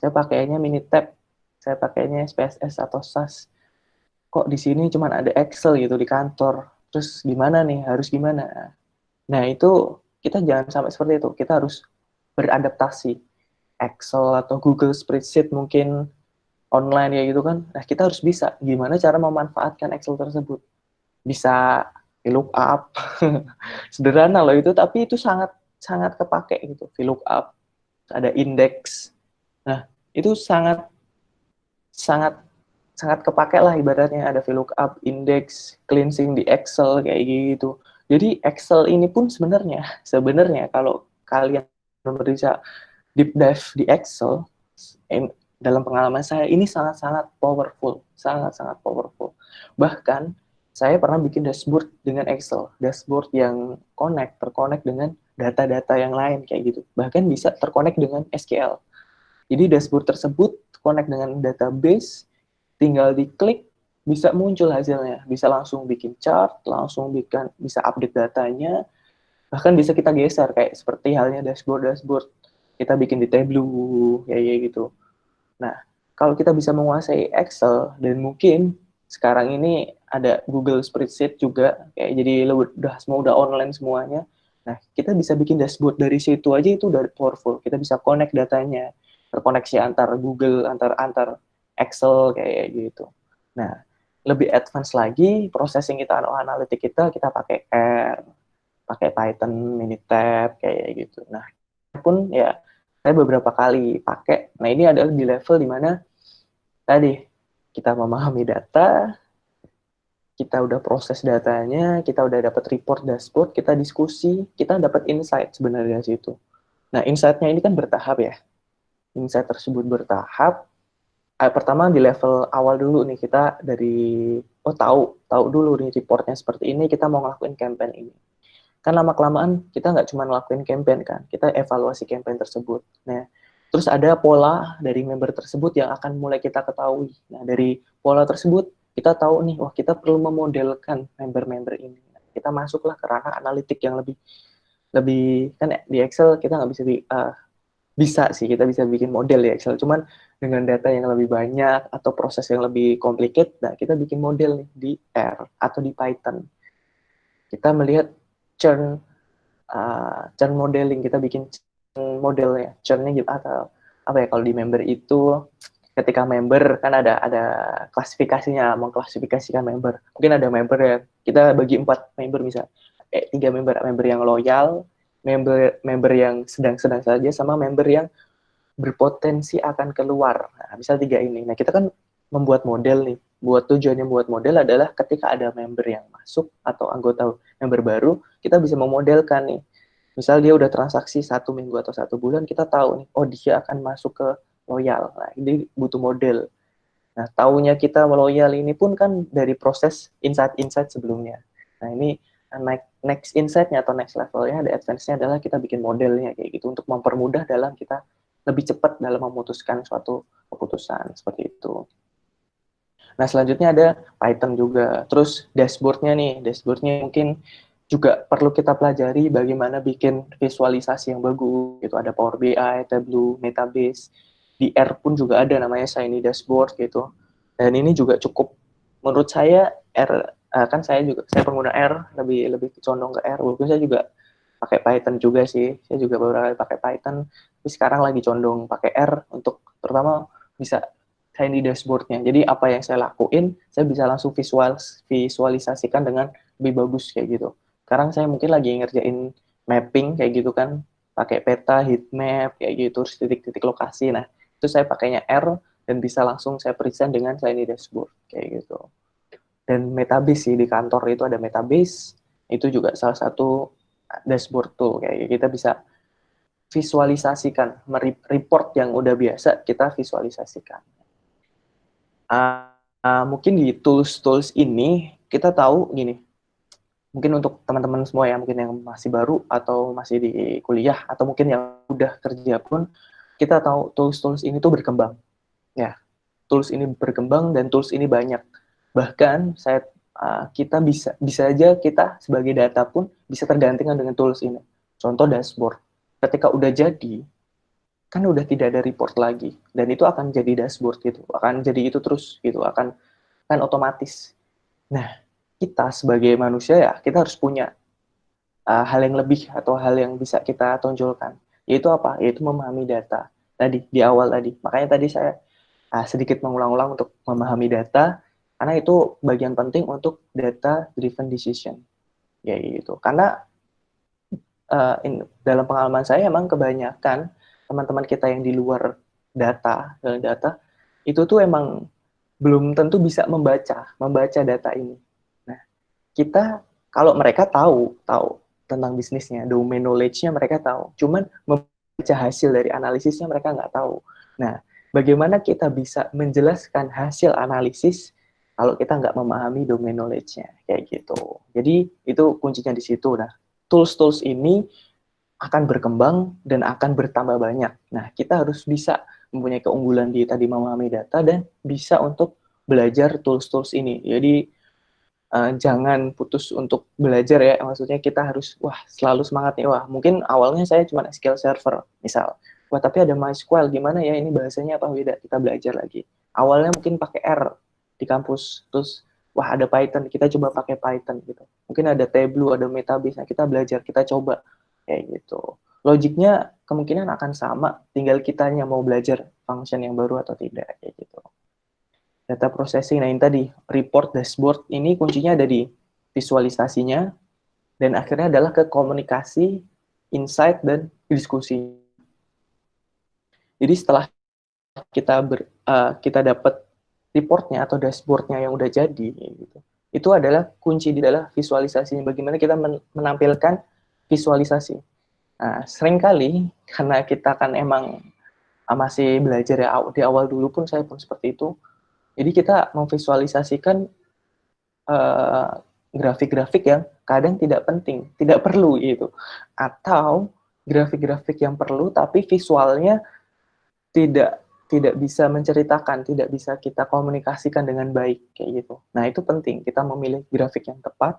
saya pakainya Minitab, saya pakainya SPSS atau SAS, kok di sini cuma ada Excel gitu di kantor, terus gimana nih, harus gimana. Nah, itu kita jangan sampai seperti itu, kita harus beradaptasi. Excel atau Google Spreadsheet mungkin online ya gitu kan, nah kita harus bisa gimana cara memanfaatkan Excel tersebut, bisa VLOOKUP, sederhana loh itu, tapi itu sangat sangat kepake gitu, VLOOKUP, ada indeks. Nah, itu sangat sangat sangat kepake lah ibaratnya, ada VLOOKUP, index, cleansing di Excel kayak gitu. Jadi Excel ini pun sebenarnya kalau kalian bisa deep dive di Excel, dalam pengalaman saya ini sangat-sangat powerful, sangat-sangat powerful. Bahkan saya pernah bikin dashboard dengan Excel, dashboard yang terconnect dengan data-data yang lain kayak gitu. Bahkan bisa terconnect dengan SQL. Jadi dashboard tersebut connect dengan database, tinggal diklik bisa muncul hasilnya, bisa langsung bikin chart, langsung bisa update datanya, bahkan bisa kita geser kayak seperti halnya dashboard kita bikin di Tableau kayak gitu. Nah, kalau kita bisa menguasai Excel dan mungkin sekarang ini ada Google Spreadsheet juga, kayak jadi udah online semuanya. Nah, kita bisa bikin dashboard dari situ aja, itu udah powerful. Kita bisa connect datanya, terkoneksi antar Google, antar Excel kayak gitu. Nah, lebih advance lagi processing kita, analitik kita pakai R, pakai Python, Minitab kayak gitu. Nah, pun ya saya beberapa kali pakai. Nah, ini adalah di level dimana tadi kita memahami data, kita udah proses datanya, kita udah dapat report dashboard, kita diskusi, kita dapat insight sebenarnya dari situ. Nah, insight-nya ini kan bertahap ya. Insight tersebut bertahap. Pertama di level awal dulu nih, kita dari tahu dulu nih reportnya seperti ini, kita mau ngelakuin campaign ini. Kan lama-kelamaan kita nggak cuma ngelakuin campaign kan, kita evaluasi campaign tersebut. Nah, terus ada pola dari member tersebut yang akan mulai kita ketahui. Nah, dari pola tersebut kita tahu nih, wah kita perlu memodelkan member-member ini. Nah, kita masuklah ke ranah analitik yang lebih lebih kan di Excel kita nggak bisa sih kita bisa bikin model di Excel, cuman dengan data yang lebih banyak atau proses yang lebih complicated, nah kita bikin model nih di R atau di Python. Kita melihat churn churn modeling, kita bikin modelnya, churnnya gitu, atau apa ya, kalau di member itu ketika member kan ada klasifikasinya, mengklasifikasikan member. Mungkin ada member ya, kita bagi 4 member misal, 3 member yang loyal, member yang sedang-sedang saja, sama member yang berpotensi akan keluar. Nah, misal 3 ini. Nah, kita kan membuat model nih. Tujuannya membuat model adalah ketika ada member yang masuk atau anggota member baru, kita bisa memodelkan nih. Misal dia udah transaksi 1 minggu atau 1 bulan, kita tahu nih, oh dia akan masuk ke loyal. Nah, ini butuh model. Nah, taunya kita loyal ini pun kan dari proses insight-insight sebelumnya. Nah, ini next insight-nya atau next level-nya, ada advance-nya adalah kita bikin modelnya kayak gitu untuk mempermudah dalam kita lebih cepat dalam memutuskan suatu keputusan seperti itu. Nah, selanjutnya ada Python juga. Terus dashboard-nya mungkin juga perlu kita pelajari bagaimana bikin visualisasi yang bagus. Gitu. Ada Power BI, Tableau, Metabase. Di R pun juga ada namanya Shiny Dashboard gitu. Dan ini juga cukup, menurut saya kan saya pengguna R, lebih condong ke R. Walaupun saya juga pakai Python juga sih. Saya juga beberapa kali pakai Python. Tapi sekarang lagi condong pakai R untuk terutama bisa Shiny dashboard-nya. Jadi apa yang saya lakuin, saya bisa langsung visualisasikan dengan lebih bagus kayak gitu. Sekarang saya mungkin lagi ngerjain mapping kayak gitu kan, pakai peta, heat map kayak gitu, terus titik-titik lokasi. Nah, itu saya pakainya R dan bisa langsung saya present dengan Shiny dashboard kayak gitu. Dan Metabase sih, di kantor itu ada Metabase, itu juga salah satu dashboard tuh, kayak kita bisa visualisasikan, report yang udah biasa kita visualisasikan. Mungkin di tools ini kita tahu gini, mungkin untuk teman-teman semua ya, mungkin yang masih baru atau masih di kuliah atau mungkin yang udah kerja pun, kita tahu tools ini tuh berkembang. Ya, tools ini berkembang dan tools ini banyak. Bahkan kita bisa aja kita sebagai data pun bisa tergantikan dengan tools ini. Contoh dashboard. Ketika udah jadi, kan udah tidak ada report lagi, dan itu akan jadi dashboard gitu, akan jadi itu terus gitu, akan otomatis. Nah, kita sebagai manusia ya, kita harus punya hal yang lebih atau hal yang bisa kita tonjolkan, yaitu apa? Yaitu memahami data. Tadi di awal tadi, makanya tadi saya sedikit mengulang-ulang untuk memahami data, karena itu bagian penting untuk data driven decision, ya gitu. Karena dalam pengalaman saya emang kebanyakan teman-teman kita yang di luar data, itu tuh emang belum tentu bisa membaca data ini. Nah, kita kalau mereka tahu tentang bisnisnya, domain knowledge-nya mereka tahu, cuman membaca hasil dari analisisnya mereka nggak tahu. Nah, bagaimana kita bisa menjelaskan hasil analisis kalau kita nggak memahami domain knowledge-nya, kayak gitu. Jadi itu kuncinya di situ. Nah, tools-tools ini akan berkembang dan akan bertambah banyak. Nah, kita harus bisa mempunyai keunggulan di tadi memahami data dan bisa untuk belajar tools-tools ini. Jadi jangan putus untuk belajar ya. Maksudnya kita harus selalu semangat nih. Wah, mungkin awalnya saya cuma SQL Server misal. Wah, tapi ada MySQL gimana ya, ini bahasanya apa beda? Kita belajar lagi. Awalnya mungkin pakai R di kampus, terus wah ada Python, kita coba pakai Python gitu. Mungkin ada Tableau, ada Metabase, nah kita belajar, kita coba kayak gitu. Logiknya kemungkinan akan sama, tinggal kitanya mau belajar function yang baru atau tidak kayak gitu. Data processing, nah ini tadi report dashboard ini kuncinya ada di visualisasinya dan akhirnya adalah ke komunikasi, insight dan diskusi. Jadi setelah kita dapat reportnya atau dashboardnya yang udah jadi, gitu, itu adalah kunci di dalam visualisasi. Bagaimana kita menampilkan visualisasi. Nah, seringkali karena kita kan emang masih belajar ya, di awal dulu pun saya pun seperti itu. Jadi kita memvisualisasikan grafik-grafik yang kadang tidak penting, tidak perlu gitu. Atau grafik-grafik yang perlu tapi visualnya tidak tidak bisa menceritakan, tidak bisa kita komunikasikan dengan baik kayak gitu. Nah, itu penting kita memilih grafik yang tepat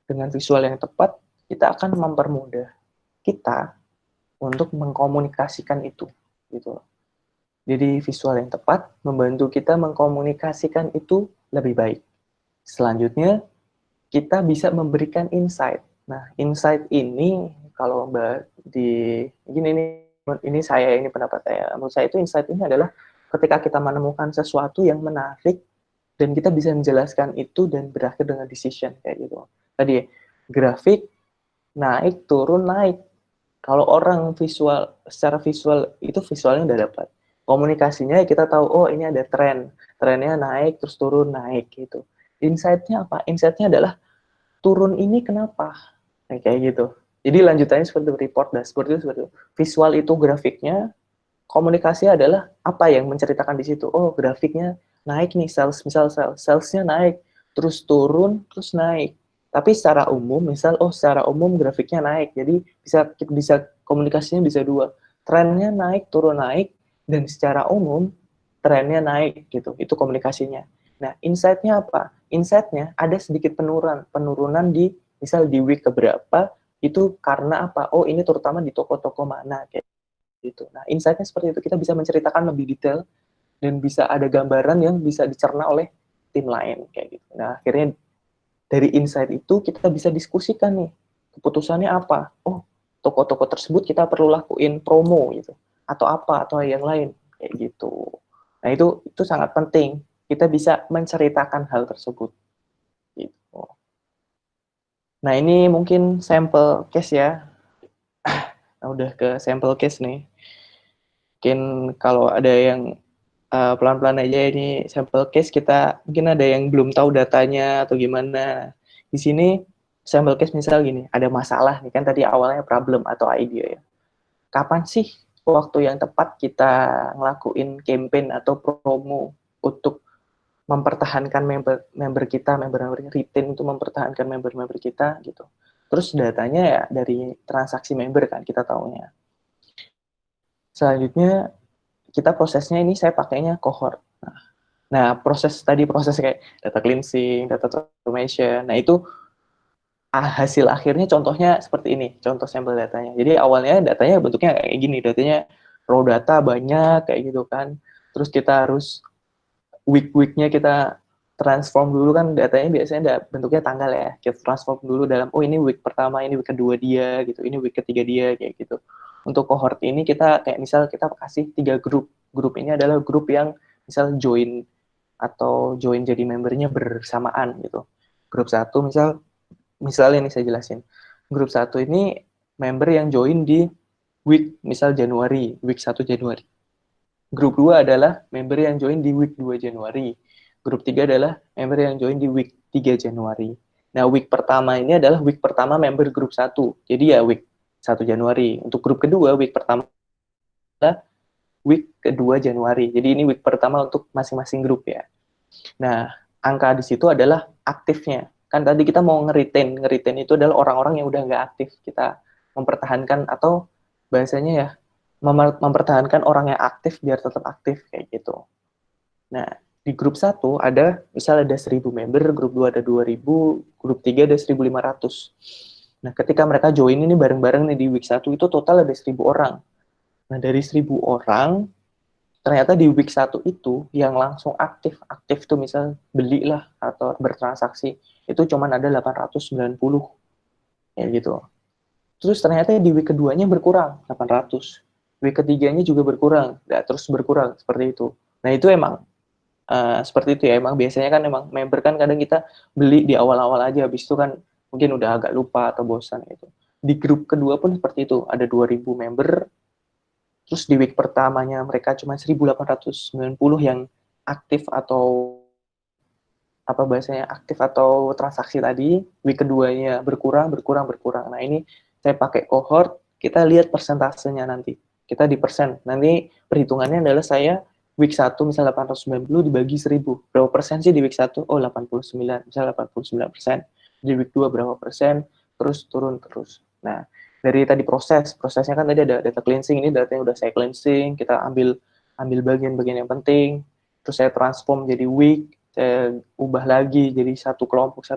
dengan visual yang tepat, kita akan mempermudah kita untuk mengkomunikasikan itu gitu. Jadi visual yang tepat membantu kita mengkomunikasikan itu lebih baik. Selanjutnya, kita bisa memberikan insight. Nah, insight ini kalau ini saya, ini pendapat saya. Menurut saya itu insight ini adalah ketika kita menemukan sesuatu yang menarik dan kita bisa menjelaskan itu dan berakhir dengan decision kayak gitu. Tadi grafik naik, turun, naik. Kalau orang secara visual itu visualnya udah dapat. Komunikasinya kita tahu, oh ini ada trennya naik terus turun naik gitu. Insight-nya apa? Insight-nya adalah turun ini kenapa? Kayak gitu. Jadi lanjutannya seperti report dashboard itu seperti itu. Visual itu grafiknya, komunikasi adalah apa yang menceritakan di situ. Oh, grafiknya naik nih, salesnya naik, terus turun, terus naik. Tapi secara umum, secara umum grafiknya naik. Jadi bisa komunikasinya bisa dua. Trennya naik, turun naik, dan secara umum trennya naik gitu. Itu komunikasinya. Nah, insight-nya apa? Insight-nya ada sedikit penurunan di misal di week keberapa itu karena apa? Oh, ini terutama di toko-toko mana kayak gitu. Nah, insight-nya seperti itu. Kita bisa menceritakan lebih detail dan bisa ada gambaran yang bisa dicerna oleh tim lain kayak gitu. Nah, akhirnya dari insight itu kita bisa diskusikan nih keputusannya apa. Oh, toko-toko tersebut kita perlu lakuin promo gitu atau apa atau yang lain kayak gitu. Nah, itu sangat penting. Kita bisa menceritakan hal tersebut. Gitu. Nah, ini mungkin sampel case ya. Nah, udah ke sampel case nih. Mungkin kalau ada yang pelan-pelan aja ini sampel case, kita mungkin ada yang belum tahu datanya atau gimana. Di sini sampel case misal gini, ada masalah nih kan tadi awalnya problem atau idea ya. Kapan sih waktu yang tepat kita ngelakuin campaign atau promo untuk mempertahankan member kita, member retain itu mempertahankan member kita gitu. Terus datanya ya dari transaksi member kan kita taunya. Selanjutnya kita prosesnya ini saya pakainya cohort. Nah, proses kayak data cleansing, data transformation. Nah, itu hasil akhirnya contohnya seperti ini, contoh sampel datanya. Jadi awalnya datanya bentuknya kayak gini, datanya raw data banyak kayak gitu kan. Terus kita harus week-weeknya kita transform dulu kan, datanya biasanya bentuknya tanggal ya, kita transform dulu dalam, oh ini week pertama, ini week kedua dia gitu, ini week ketiga dia kayak gitu. Untuk cohort ini kita kayak misal kita kasih 3 grup ini adalah grup yang misal join jadi membernya bersamaan gitu. Grup 1 misalnya ini saya jelasin, grup 1 ini member yang join di week misal Januari, week 1 Januari. Grup 2 adalah member yang join di week 2 Januari. Grup 3 adalah member yang join di week 3 Januari. Nah, week pertama ini adalah week pertama member grup 1. Jadi ya week 1 Januari. Untuk grup kedua, week pertama adalah week kedua Januari. Jadi ini week pertama untuk masing-masing grup ya. Nah, angka di situ adalah aktifnya. Kan tadi kita mau nge-retain itu adalah orang-orang yang udah nggak aktif. Kita mempertahankan atau bahasanya ya, mempertahankan orang yang aktif biar tetap aktif kayak gitu. Nah, di grup 1 ada, misal ada 1.000 member, grup 2 ada 2.000, grup 3 ada 1.500. Nah, ketika mereka join ini bareng-bareng nih di week 1 itu total ada 1.000 orang. Nah, dari 1.000 orang, ternyata di week 1 itu yang langsung aktif tuh misal beli lah atau bertransaksi, itu cuma ada 890. Kayak gitu. Terus ternyata di week keduanya berkurang, 800. Week ketiganya juga berkurang, nah, terus berkurang, seperti itu. Nah, itu emang seperti itu ya, emang biasanya kan emang member kan kadang kita beli di awal-awal aja, habis itu kan mungkin udah agak lupa atau bosan gitu. Di grup kedua pun seperti itu, ada 2.000 member, terus di week pertamanya mereka cuma 1.890 yang aktif atau apa bahasanya aktif atau transaksi tadi, week keduanya berkurang. Nah ini saya pakai cohort, kita lihat persentasenya nanti. Kita di persen, nanti perhitungannya adalah saya week 1 misal 890 dibagi 1.000. Berapa persen sih di week 1? Oh 89, misal 89%. Di week 2 berapa persen, terus turun terus. Nah, dari tadi prosesnya kan tadi ada data cleansing, ini datanya udah saya cleansing, kita ambil bagian-bagian yang penting, terus saya transform jadi week, saya ubah lagi jadi satu kelompok,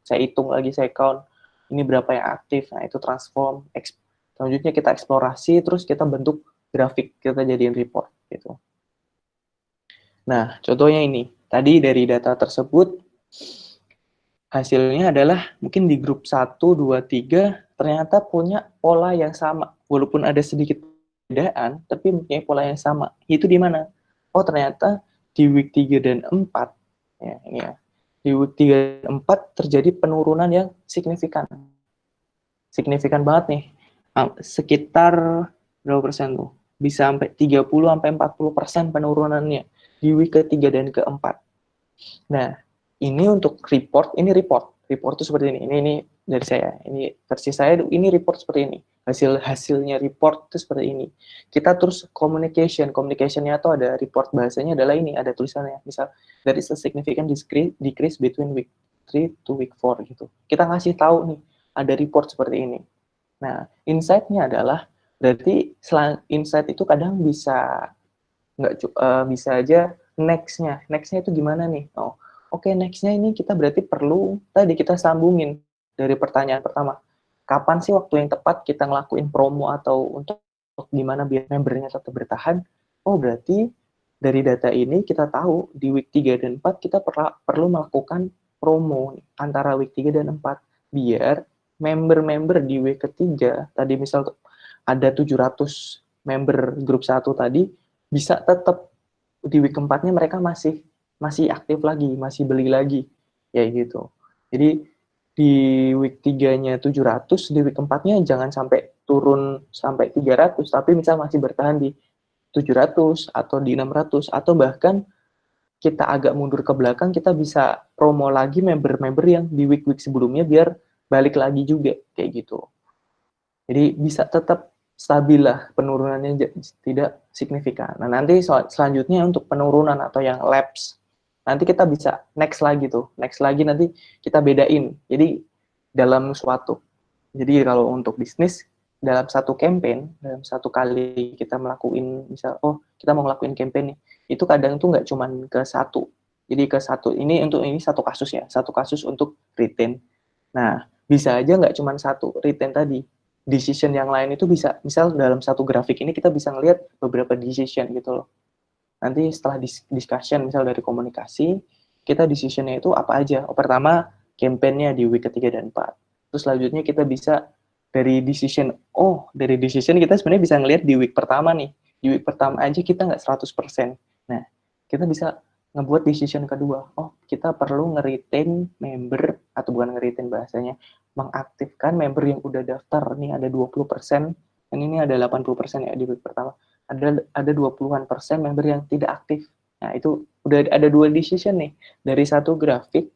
saya hitung lagi, saya count, ini berapa yang aktif, nah itu transform, selanjutnya kita eksplorasi, terus kita bentuk grafik, kita jadiin report, gitu. Nah, contohnya ini, tadi dari data tersebut, hasilnya adalah mungkin di grup 1, 2, 3, ternyata punya pola yang sama, walaupun ada sedikit perbedaan, tapi punya pola yang sama. Itu di mana? Oh, ternyata di week 3 dan 4, ya, ini ya, di week 3 dan 4 terjadi penurunan yang signifikan. Signifikan banget nih. Sekitar berapa persen tuh? Bisa sampai 30-40% penurunannya di week ke-3 dan ke-4. Nah, ini untuk report itu seperti ini. Ini dari saya. Ini versi saya, ini report seperti ini. Hasilnya report itu seperti ini. Kita terus communicationnya atau ada report bahasanya adalah ini, ada tulisannya. Misal, there is a significant decrease between week 3 to week 4 gitu. Kita ngasih tahu nih, ada report seperti ini. Nah, insight-nya adalah berarti insight itu kadang bisa bisa aja next-nya itu gimana nih? Oke, next-nya ini kita berarti perlu tadi kita sambungin dari pertanyaan pertama. Kapan sih waktu yang tepat kita ngelakuin promo atau untuk gimana biar membernya tetap bertahan? Oh, berarti dari data ini kita tahu di week 3 dan 4 kita perlu melakukan promo antara week 3 dan 4 biar member-member di week ketiga tadi misal ada 700 member grup 1 tadi bisa tetap di week keempatnya mereka masih aktif lagi, masih beli lagi, ya gitu. Jadi di week 3-nya 700, di week keempatnya jangan sampai turun sampai 300, tapi misal masih bertahan di 700 atau di 600, atau bahkan kita agak mundur ke belakang, kita bisa promo lagi member-member yang di week-week sebelumnya biar balik lagi juga, kayak gitu. Jadi bisa tetap stabil lah, penurunannya tidak signifikan. Nah, nanti selanjutnya untuk penurunan atau yang lapse, nanti kita bisa next lagi nanti kita bedain. Jadi dalam suatu, jadi kalau untuk bisnis, dalam satu campaign, dalam satu kali kita melakukan, misal, kita mau ngelakuin campaign nih, itu kadang tuh nggak cuma ke satu. Jadi ke satu, ini satu kasus ya, satu kasus untuk retain. Nah, bisa aja nggak cuma satu retain tadi, decision yang lain itu bisa, misal dalam satu grafik ini kita bisa ngelihat beberapa decision gitu loh. Nanti setelah discussion, misal dari komunikasi, kita decisionnya itu apa aja. Pertama, campaign-nya di week ketiga dan 4. Terus selanjutnya kita bisa dari decision kita sebenarnya bisa ngelihat di week pertama nih. Di week pertama aja kita nggak 100%. Nah, kita bisa ngebuat decision kedua. Kita perlu nge-retain member, atau bukan nge-retain bahasanya, mengaktifkan member yang udah daftar. Nih ada 20%, dan ini ada 80% ya di week pertama. Ada 20-an persen member yang tidak aktif. Nah, itu udah ada 2 decision nih. Dari satu grafik,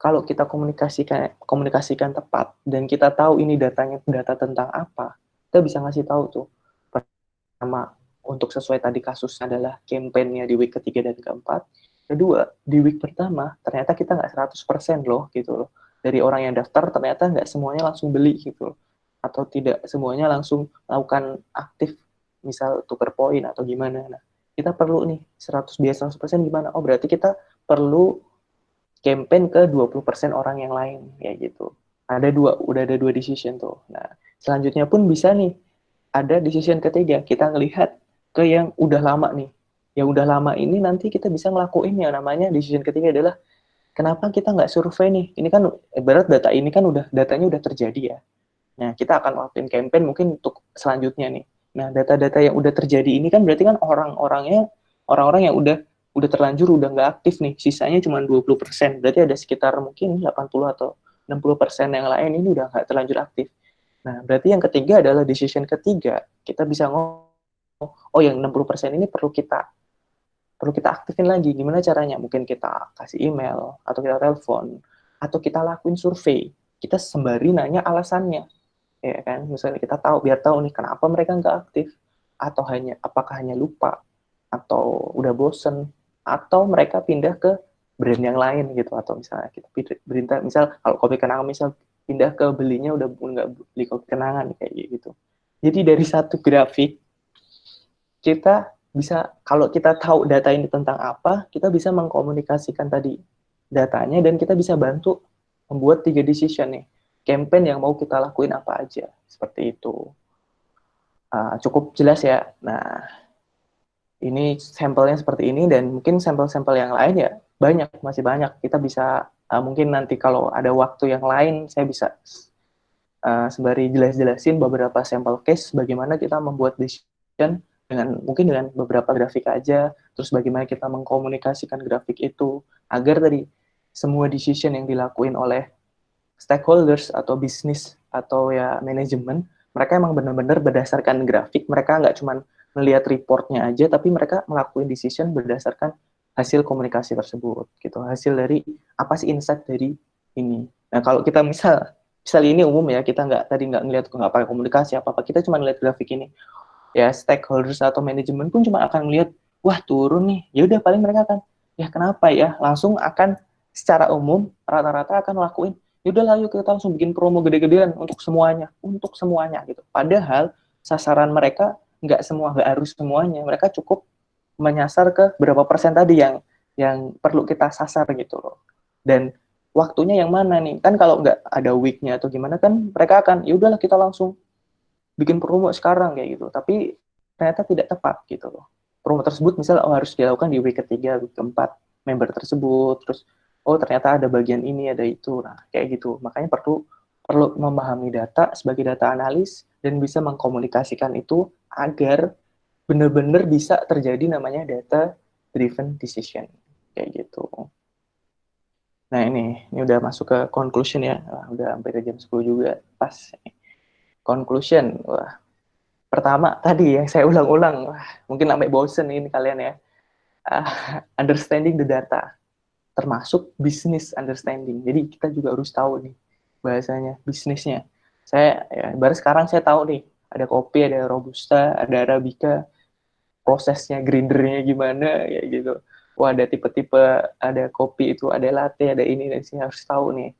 kalau kita komunikasikan tepat dan kita tahu ini data tentang apa, kita bisa ngasih tahu tuh. Pertama, untuk sesuai tadi kasusnya adalah campaign-nya di week ketiga dan keempat. Kedua, di week pertama ternyata kita nggak 100% loh gitu loh. Dari orang yang daftar ternyata nggak semuanya langsung beli gitu loh. Atau tidak semuanya langsung melakukan aktif, misal tuker poin atau gimana. Nah, kita perlu nih 100 biar 100% gimana? Oh, berarti kita perlu campaign ke 20% orang yang lain kayak gitu. Udah ada dua decision tuh. Nah, selanjutnya pun bisa nih ada decision ketiga, kita ngelihat ke yang udah lama nih. Yang udah lama ini nanti kita bisa ngelakuin yang namanya decision ketiga adalah kenapa kita nggak survei nih? Ini kan ibarat data ini kan datanya udah terjadi ya. Nah, kita akan lakuin campaign mungkin untuk selanjutnya nih. Nah, data-data yang udah terjadi ini kan berarti kan orang-orang yang udah terlanjur udah nggak aktif nih. Sisanya cuma 20%. Berarti ada sekitar mungkin 80 atau 60% yang lain ini udah nggak terlanjur aktif. Nah, berarti yang ketiga adalah decision ketiga. Kita bisa ngomong, oh yang 60% ini perlu kita aktifin lagi. Gimana caranya? Mungkin kita kasih email, atau kita telepon, atau kita lakuin survei. Kita sembari nanya alasannya, ya kan? Misalnya kita biar tahu nih kenapa mereka nggak aktif, atau apakah hanya lupa, atau udah bosen, atau mereka pindah ke brand yang lain gitu, atau misalnya kita misal kalau kopi kenangan misal pindah ke belinya udah nggak beli kopi kenangan kayak gitu. Jadi dari satu grafik kita bisa, kalau kita tahu data ini tentang apa, kita bisa mengkomunikasikan tadi datanya dan kita bisa bantu membuat 3 decision nih. Campaign yang mau kita lakuin apa aja. Seperti itu. Cukup jelas ya. Nah, ini sampelnya seperti ini dan mungkin sampel-sampel yang lain ya masih banyak. Kita bisa mungkin nanti kalau ada waktu yang lain saya bisa sembari jelasin beberapa sampel case bagaimana kita membuat decision mungkin dengan beberapa grafik aja, terus bagaimana kita mengkomunikasikan grafik itu agar tadi semua decision yang dilakuin oleh stakeholders atau bisnis atau ya manajemen, mereka emang benar-benar berdasarkan grafik, mereka nggak cuma melihat reportnya aja, tapi mereka melakukan decision berdasarkan hasil komunikasi tersebut, gitu. Hasil dari apa sih insight dari ini. Nah, kalau kita misal ini umum ya, kita nggak ngelihat nggak pakai komunikasi apa kita cuma ngelihat grafik ini. Ya stakeholders atau manajemen pun cuma akan melihat, wah turun nih, ya udah paling mereka akan, ya kenapa ya, langsung akan secara umum rata-rata akan lakuin, ya udah yuk kita langsung bikin promo gede-gedean untuk semuanya gitu. Padahal sasaran mereka nggak harus semuanya, mereka cukup menyasar ke berapa persen tadi yang perlu kita sasar gitu loh. Dan waktunya yang mana nih? Kan kalau nggak ada week-nya atau gimana kan mereka akan, ya udahlah kita langsung bikin promo sekarang kayak gitu. Tapi ternyata tidak tepat gitu loh. Promo tersebut misal harus dilakukan di week ketiga, week keempat member tersebut. Terus ternyata ada bagian ini, ada itu. Nah, kayak gitu. Makanya perlu memahami data sebagai data analis dan bisa mengkomunikasikan itu agar benar-benar bisa terjadi namanya data driven decision kayak gitu. Nah, ini udah masuk ke conclusion ya. Udah hampir jam 10 juga. Pas. Conclusion. Wah, pertama tadi yang saya ulang-ulang, mungkin sampai bosen ini kalian ya. Understanding the data, termasuk business understanding. Jadi kita juga harus tahu nih bahasanya, bisnisnya. Baru sekarang saya tahu nih, ada kopi, ada robusta, ada arabica, prosesnya, grindernya gimana, ya gitu. Wah, ada tipe-tipe, ada kopi itu, ada latte, ada ini, dan saya harus tahu nih.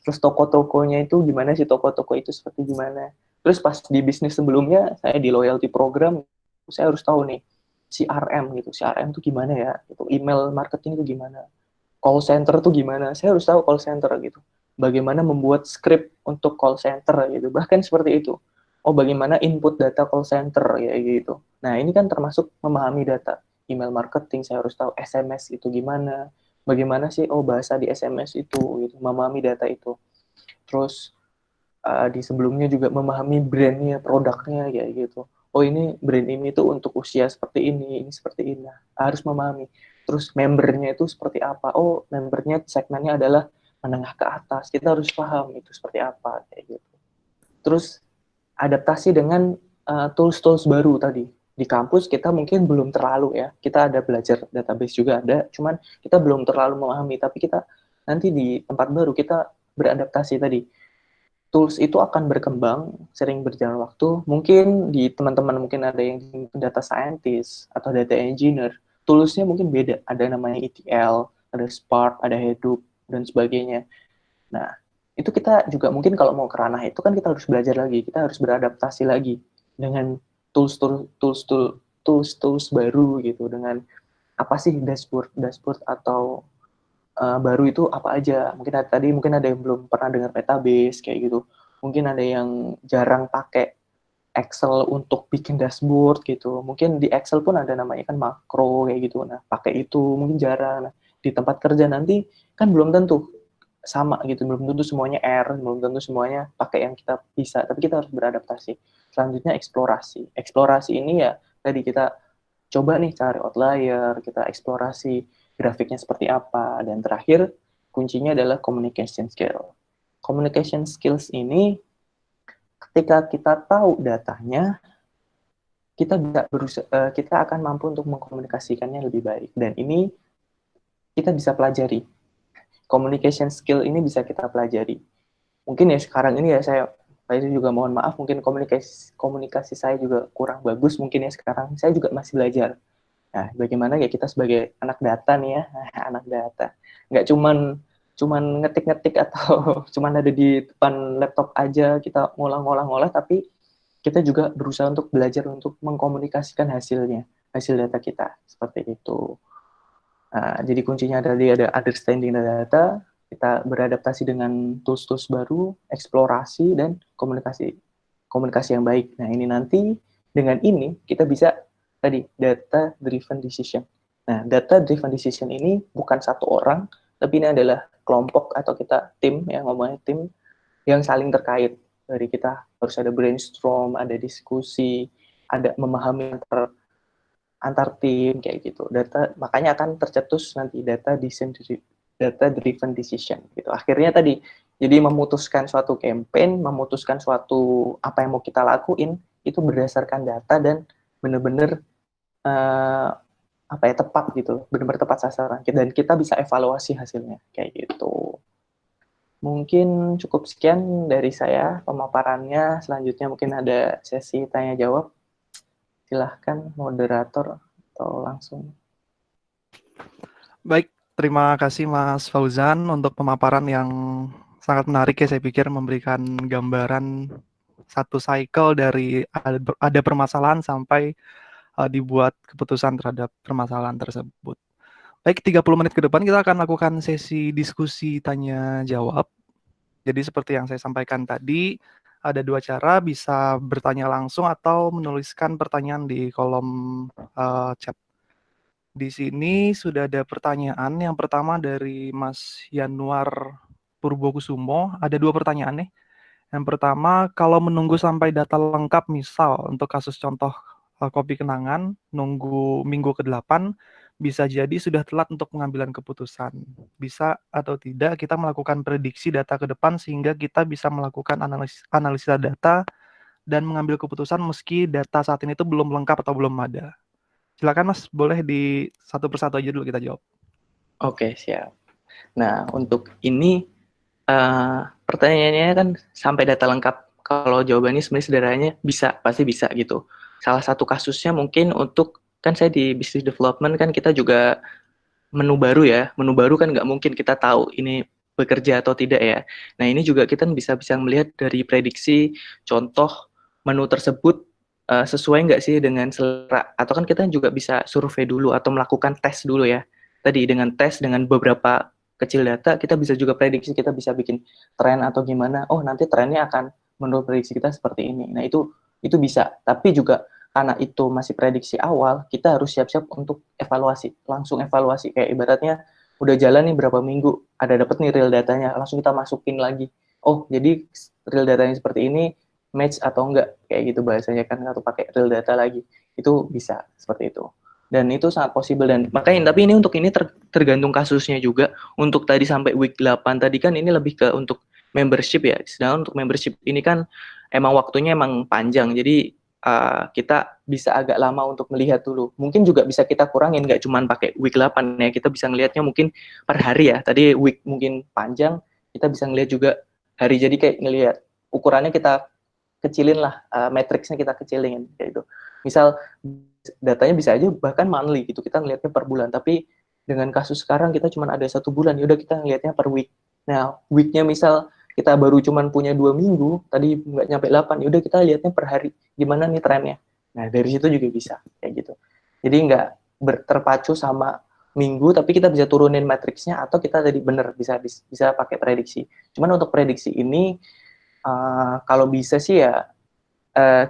Terus toko-tokonya itu gimana sih, toko-toko itu seperti gimana. Terus pas di bisnis sebelumnya, saya di loyalty program, saya harus tahu nih, CRM gitu, CRM itu gimana ya, gitu. Email marketing itu gimana, call center itu gimana, saya harus tahu call center gitu. Bagaimana membuat script untuk call center gitu, bahkan seperti itu. Bagaimana input data call center ya gitu. Nah, ini kan termasuk memahami data. Email marketing, saya harus tahu SMS itu gimana. Bagaimana sih, bahasa di SMS itu, gitu. Memahami data itu. Terus, di sebelumnya juga memahami brandnya, produknya, ya gitu. Ini brand ini tuh untuk usia seperti ini seperti ini. Nah, harus memahami. Terus, membernya itu seperti apa. Membernya segmennya adalah menengah ke atas. Kita harus paham itu seperti apa, kayak gitu. Terus, adaptasi dengan tools-tools baru tadi di kampus kita mungkin belum terlalu ya, kita ada belajar database juga ada, cuman kita belum terlalu memahami, tapi kita nanti di tempat baru kita beradaptasi tadi. Tools itu akan berkembang sering berjalan waktu. Mungkin di teman-teman mungkin ada yang data scientist atau data engineer, toolsnya mungkin beda. Ada namanya ETL, ada Spark, ada Hadoop, dan sebagainya. Nah, itu kita juga mungkin kalau mau ke ranah itu kan kita harus belajar lagi, kita harus beradaptasi lagi dengan tools baru gitu, dengan apa sih dashboard atau baru itu apa aja. Mungkin ada yang belum pernah dengar database kayak gitu. Mungkin ada yang jarang pakai Excel untuk bikin dashboard gitu. Mungkin di Excel pun ada namanya kan makro kayak gitu. Nah, pakai itu mungkin jarang. Nah, di tempat kerja nanti kan belum tentu sama gitu, belum tentu semuanya R, belum tentu semuanya pakai yang kita bisa, tapi kita harus beradaptasi. Selanjutnya eksplorasi. Eksplorasi ini ya tadi kita coba nih cari outlier, kita eksplorasi grafiknya seperti apa, dan terakhir kuncinya adalah communication skill. Communication skills ini ketika kita tahu datanya, kita akan mampu untuk mengkomunikasikannya lebih baik, dan ini kita bisa pelajari. Communication skill ini bisa kita pelajari. Mungkin ya sekarang ini ya saya juga mohon maaf, mungkin komunikasi saya juga kurang bagus, mungkin ya sekarang saya juga masih belajar. Nah, bagaimana ya kita sebagai anak data nih ya, anak data. Nggak cuman ngetik-ngetik atau cuman ada di depan laptop aja, kita ngolah-ngolah, tapi kita juga berusaha untuk belajar untuk mengkomunikasikan hasil data kita, seperti itu. Nah, jadi kuncinya ada understanding data, kita beradaptasi dengan tools-tools baru, eksplorasi, dan komunikasi yang baik. Nah, ini nanti dengan ini kita bisa tadi data driven decision. Nah, data driven decision ini bukan satu orang, tapi ini adalah kelompok atau kita tim, ya ngomongnya tim yang saling terkait. Dari kita harus ada brainstorm, ada diskusi, ada memahami antar tim kayak gitu. Makanya akan tercetus nanti data driven decision gitu. Akhirnya tadi jadi memutuskan suatu campaign, memutuskan suatu apa yang mau kita lakuin itu berdasarkan data dan benar-benar tepat gitu, benar-benar tepat sasaran, dan kita bisa evaluasi hasilnya kayak gitu. Mungkin cukup sekian dari saya pemaparannya. Selanjutnya mungkin ada sesi tanya jawab. Silahkan moderator atau langsung. Baik, terima kasih Mas Fauzan untuk pemaparan yang sangat menarik ya, saya pikir memberikan gambaran satu cycle dari ada permasalahan sampai dibuat keputusan terhadap permasalahan tersebut. Baik, 30 menit ke depan kita akan lakukan sesi diskusi tanya jawab. Jadi seperti yang saya sampaikan tadi, ada dua cara, bisa bertanya langsung atau menuliskan pertanyaan di kolom chat. Di sini sudah ada pertanyaan. Yang pertama dari Mas Yanuar Purbokusumo. Ada dua pertanyaan nih. Yang pertama, kalau menunggu sampai data lengkap, misal untuk kasus contoh kopi kenangan, nunggu minggu ke-8, bisa jadi sudah telat untuk pengambilan keputusan. Bisa atau tidak kita melakukan prediksi data ke depan sehingga kita bisa melakukan analisa data dan mengambil keputusan meski data saat ini itu belum lengkap atau belum ada. Silakan Mas, boleh di satu persatu aja dulu kita jawab. Oke, siap. Nah, untuk ini pertanyaannya kan sampai data lengkap. Kalau jawabannya sebenarnya sederhananya bisa, pasti bisa gitu. Salah satu kasusnya mungkin untuk, kan saya di business development kan kita juga menu baru ya. Menu baru kan nggak mungkin kita tahu ini bekerja atau tidak ya. Nah, ini juga kita bisa melihat dari prediksi contoh menu tersebut sesuai nggak sih dengan selera. Atau kan kita juga bisa survei dulu atau melakukan tes dulu ya. Tadi dengan tes, dengan beberapa kecil data, kita bisa juga prediksi, kita bisa bikin tren atau gimana. Oh, nanti trennya akan menurut prediksi kita seperti ini. Nah, itu bisa. Tapi juga karena itu masih prediksi awal, kita harus siap-siap untuk evaluasi. Langsung evaluasi. Kayak ibaratnya udah jalan nih berapa minggu, ada dapet nih real datanya, langsung kita masukin lagi. Oh, jadi real datanya seperti ini, match atau enggak, kayak gitu bahasanya kan, atau pakai real data lagi. Itu bisa seperti itu. Dan itu sangat possible, dan makanya tapi ini untuk ini tergantung kasusnya juga. Untuk tadi sampai week 8 tadi kan ini lebih ke untuk membership ya. Sedangkan untuk membership ini kan emang waktunya emang panjang. Jadi kita bisa agak lama untuk melihat dulu. Mungkin juga bisa kita kurangin, nggak cuma pakai week 8 ya, kita bisa ngelihatnya mungkin per hari ya. Tadi week mungkin panjang, kita bisa ngelihat juga hari, jadi kayak ngelihat ukurannya kita kecilin lah, matriksnya kita kecilin kayak gitu. Misal datanya bisa aja bahkan monthly gitu, kita ngelihatnya per bulan, tapi dengan kasus sekarang kita cuma ada 1 bulan, yaudah kita ngelihatnya per week. Nah, weeknya misal kita baru cuma punya 2 minggu, tadi nggak nyampe 8, yaudah kita lihatnya per hari, gimana nih trennya. Nah, dari situ juga bisa, kayak gitu. Jadi nggak terpacu sama minggu, tapi kita bisa turunin matriksnya, atau kita tadi bener bisa pakai prediksi. Cuman untuk prediksi ini, kalau bisa sih ya,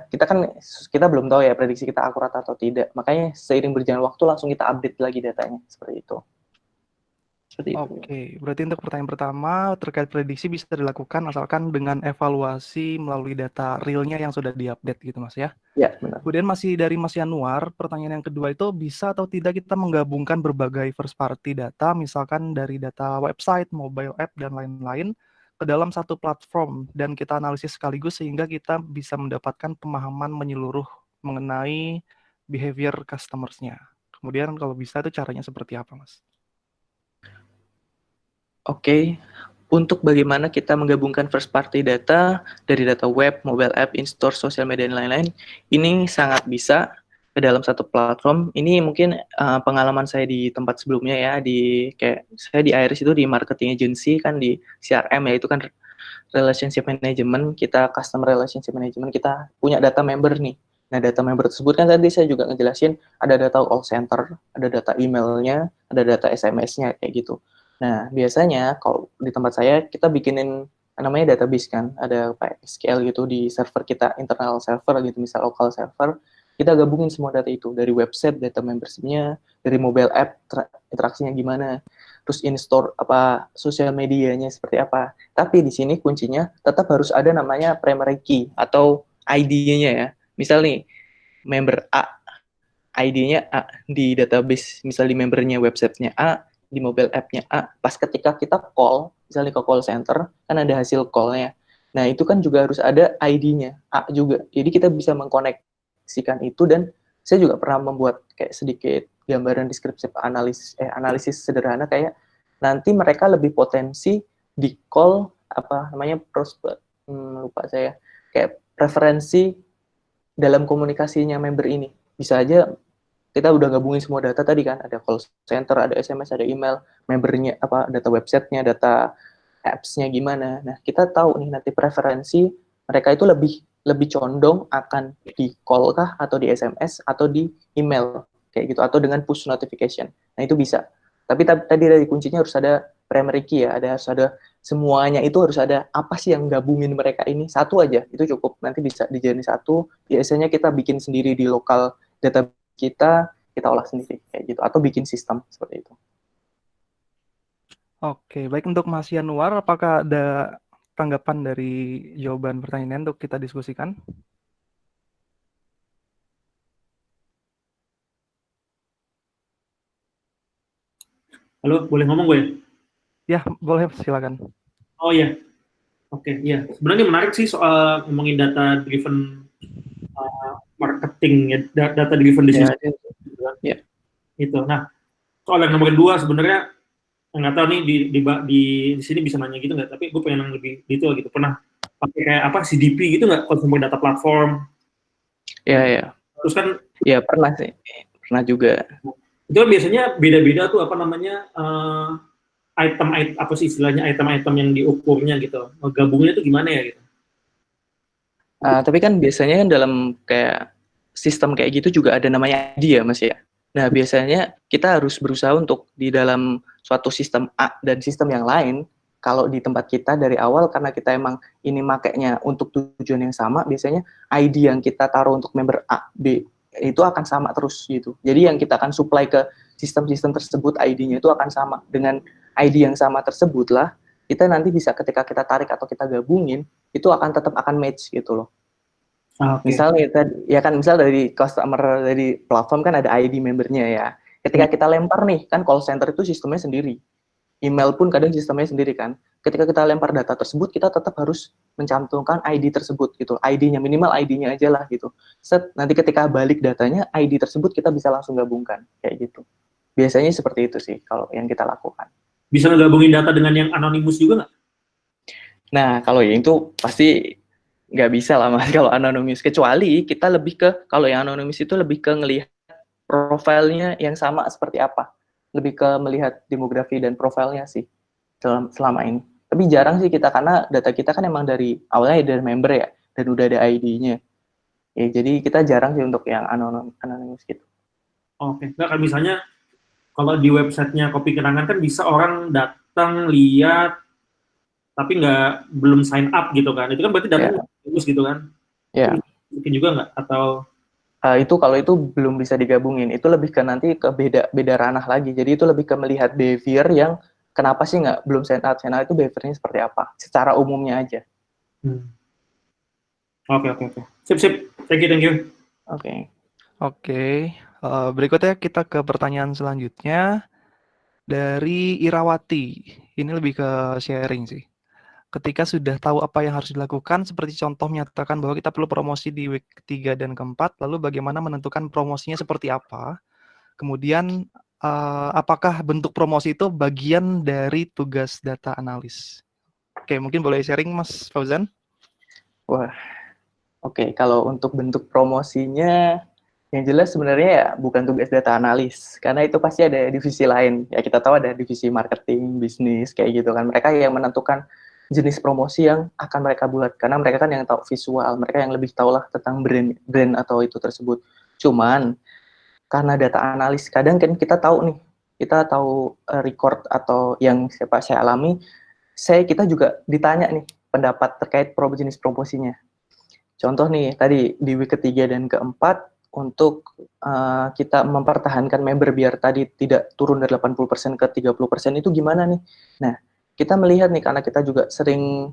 kita belum tahu ya prediksi kita akurat atau tidak. Makanya seiring berjalan waktu langsung kita update lagi datanya, seperti itu. Oke, berarti untuk pertanyaan pertama terkait prediksi bisa dilakukan asalkan dengan evaluasi melalui data realnya yang sudah diupdate gitu Mas ya. Ya, benar. Kemudian masih dari Mas Yanuar, pertanyaan yang kedua itu bisa atau tidak kita menggabungkan berbagai first party data, misalkan dari data website, mobile app, dan lain-lain ke dalam satu platform dan kita analisis sekaligus sehingga kita bisa mendapatkan pemahaman menyeluruh mengenai behavior customers-nya. Kemudian kalau bisa itu caranya seperti apa Mas? Oke, untuk bagaimana kita menggabungkan first party data dari data web, mobile app, in-store, sosial media, dan lain-lain, ini sangat bisa ke dalam satu platform. Ini mungkin pengalaman saya di tempat sebelumnya ya, kayak saya di Iris itu di marketing agency, kan di CRM ya, itu kan relationship management, kita customer relationship management, kita punya data member nih. Nah, data member tersebut kan tadi saya juga ngejelasin ada data call center, ada data emailnya, ada data SMS-nya, kayak gitu. Nah, biasanya kalau di tempat saya, kita bikinin namanya database kan, ada SQL gitu di server kita, internal server gitu, misal local server, kita gabungin semua data itu, dari website, data membership-nya, dari mobile app, interaksinya gimana, terus in-store, sosial medianya seperti apa. Tapi di sini kuncinya tetap harus ada namanya primary key atau ID-nya ya. Misal nih, member A, ID-nya A di database, misal di membernya websitenya A, di mobile app-nya A, pas ketika kita call, misalnya ke call center, kan ada hasil call-nya. Nah, itu kan juga harus ada ID-nya, A juga. Jadi kita bisa mengkoneksikan itu, dan saya juga pernah membuat kayak sedikit gambaran deskripsi analisis sederhana, kayak nanti mereka lebih potensi di call, prospect, lupa saya, kayak preferensi dalam komunikasinya member ini. Bisa aja kita udah gabungin semua data tadi kan, ada call center, ada SMS, ada email, membernya, data websitenya, data apps-nya gimana. Nah, kita tahu nih nanti preferensi mereka itu lebih condong akan di call kah, atau di SMS, atau di email, kayak gitu, atau dengan push notification. Nah, itu bisa. Tapi tadi dari kuncinya harus ada primary key ya, harus ada semuanya, itu harus ada apa sih yang gabungin mereka ini, satu aja, itu cukup. Nanti bisa dijadiin satu, biasanya kita bikin sendiri di lokal data kita olah sendiri kayak gitu, atau bikin sistem seperti itu. Oke, baik untuk Mas Yanuar, apakah ada tanggapan dari jawaban pertanyaan untuk kita diskusikan? Halo, boleh ngomong gue? Ya, boleh, silakan. Oh iya, oke, iya. Sebenarnya menarik sih soal ngomongin data driven marketing ya, data driven decision. Ya. Itu. Nah, soal yang nomor 2 sebenarnya nggak tahu nih di sini bisa nanya gitu nggak? Tapi gue pengen yang lebih detail gitu. Pernah pakai kayak apa CDP gitu nggak? Consumer Data Platform. Ya. Terus kan? Ya pernah sih, pernah juga. Itu kan biasanya beda-beda tuh item apa sih istilahnya, item-item yang diukurnya gitu. Gabungnya tuh gimana ya gitu? Tapi kan biasanya kan dalam kayak sistem kayak gitu juga ada namanya ID ya Mas ya. Nah biasanya kita harus berusaha untuk di dalam suatu sistem A dan sistem yang lain, kalau di tempat kita dari awal karena kita emang ini makainya untuk tujuan yang sama, biasanya ID yang kita taruh untuk member A, B itu akan sama terus gitu. Jadi yang kita akan supply ke sistem-sistem tersebut ID-nya itu akan sama. Dengan ID yang sama tersebut lah, kita nanti bisa ketika kita tarik atau kita gabungin, itu tetap akan match gitu loh. Okay. Misalnya ya kan, misal dari customer dari platform kan ada ID membernya ya. Ketika kita lempar nih, kan call center itu sistemnya sendiri. email pun kadang sistemnya sendiri kan. Ketika kita lempar data tersebut, kita tetap harus mencantumkan ID tersebut gitu. ID-nya, minimal ID-nya aja lah gitu. Nanti ketika balik datanya, ID tersebut kita bisa langsung gabungkan, kayak gitu. Biasanya seperti itu sih kalau yang kita lakukan. Bisa ngegabungin data dengan yang anonimus juga nggak? Nah, kalau yang itu pasti nggak bisa lah Mas kalau anonimus. Kecuali kita lebih ke, kalau yang anonimus itu lebih ke ngelihat profilnya yang sama seperti apa. Lebih ke melihat demografi dan profilnya sih selama ini. Tapi jarang sih kita, karena data kita kan emang dari awalnya dari member ya, dan udah ada ID-nya. Ya, jadi kita jarang sih untuk yang anonimus gitu. Oke, nggak kan misalnya kalau di websitenya Kopi Kenangan kan bisa orang datang lihat tapi belum sign up gitu kan? Itu kan berarti datanya bagus gitu kan? Ya. Mungkin juga nggak? Atau itu kalau itu belum bisa digabungin, itu lebih ke nanti ke beda ranah lagi. Jadi itu lebih ke melihat behavior yang kenapa sih nggak belum sign up itu behaviornya seperti apa? Secara umumnya aja. Oke. Sip. Thank you. Oke. Berikutnya kita ke pertanyaan selanjutnya dari Irawati. Ini lebih ke sharing sih. Ketika sudah tahu apa yang harus dilakukan, seperti contoh menyatakan bahwa kita perlu promosi di week ketiga dan keempat, lalu bagaimana menentukan promosinya seperti apa? Kemudian, apakah bentuk promosi itu bagian dari tugas data analis? Oke, mungkin boleh sharing Mas Fauzan? Wah, oke. Kalau untuk bentuk promosinya, yang jelas sebenarnya ya bukan tugas data analis, karena itu pasti ada divisi lain. Ya kita tahu ada divisi marketing, bisnis, kayak gitu kan. Mereka yang menentukan jenis promosi yang akan mereka buat, karena mereka kan yang tahu visual, mereka yang lebih tahu lah tentang brand atau itu tersebut. Cuman karena data analis kadang kan kita tahu nih, kita tahu record atau yang saya alami, kita juga ditanya nih pendapat terkait jenis promosinya. Contoh nih tadi di week ketiga dan keempat, untuk kita mempertahankan member biar tadi tidak turun dari 80% ke 30% itu gimana nih? Nah, kita melihat nih, karena kita juga sering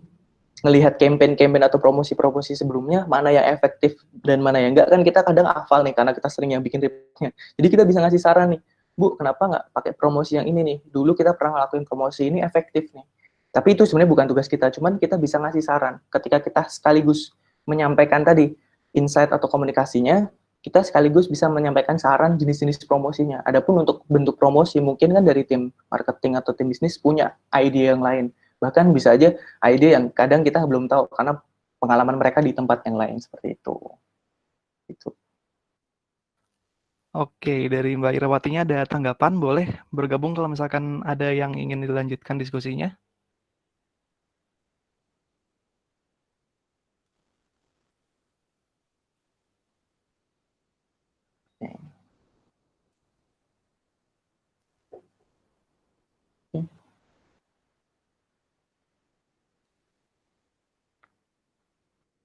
melihat campaign atau promosi-promosi sebelumnya, mana yang efektif dan mana yang enggak, kan kita kadang hafal nih, karena kita sering yang bikin reportnya. Jadi kita bisa ngasih saran nih, Bu, kenapa nggak pakai promosi yang ini nih? Dulu kita pernah ngelakuin promosi ini efektif nih. Tapi itu sebenarnya bukan tugas kita, cuman kita bisa ngasih saran. Ketika kita sekaligus menyampaikan tadi insight atau komunikasinya, kita sekaligus bisa menyampaikan saran jenis-jenis promosinya. Adapun untuk bentuk promosi, mungkin kan dari tim marketing atau tim bisnis punya ide yang lain. Bahkan bisa aja ide yang kadang kita belum tahu, karena pengalaman mereka di tempat yang lain, seperti itu. Oke, dari Mbak Irawatinya ada tanggapan, boleh bergabung kalau misalkan ada yang ingin dilanjutkan diskusinya.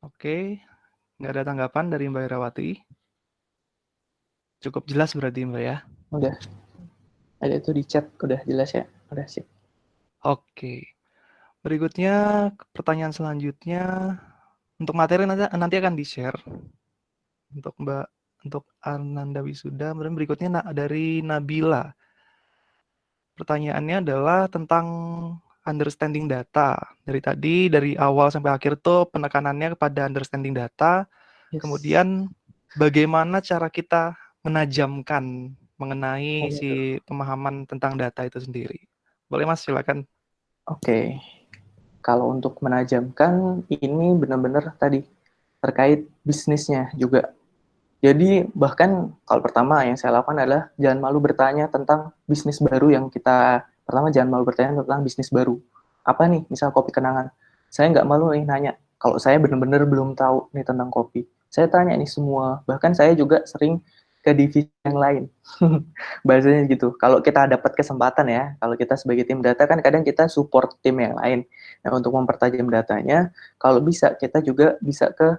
Oke, nggak ada tanggapan dari Mbak Irawati. Cukup jelas berarti Mbak ya? Udah, ada itu di chat, udah jelas ya? Udah sip. Oke, berikutnya pertanyaan selanjutnya, untuk materi nanti akan di-share untuk Ananda Wisuda. Kemudian berikutnya dari Nabila. Pertanyaannya adalah tentang understanding data. Dari awal sampai akhir tuh penekanannya kepada understanding data. Yes. Kemudian bagaimana cara kita menajamkan mengenai si pemahaman tentang data itu sendiri. Boleh Mas, silakan. Oke. Kalau untuk menajamkan, ini benar-benar tadi terkait bisnisnya juga. Jadi bahkan kalau pertama yang saya lakukan adalah jangan malu bertanya tentang bisnis baru jangan malu bertanya tentang bisnis baru. Apa nih, misal kopi kenangan. Saya nggak malu nih nanya, kalau saya benar-benar belum tahu nih tentang kopi. Saya tanya nih semua, bahkan saya juga sering ke divisi yang lain. Bahasanya gitu. Kalau kita dapat kesempatan ya, kalau kita sebagai tim data kan kadang kita support tim yang lain. Nah, untuk mempertajam datanya, kalau bisa kita juga bisa ke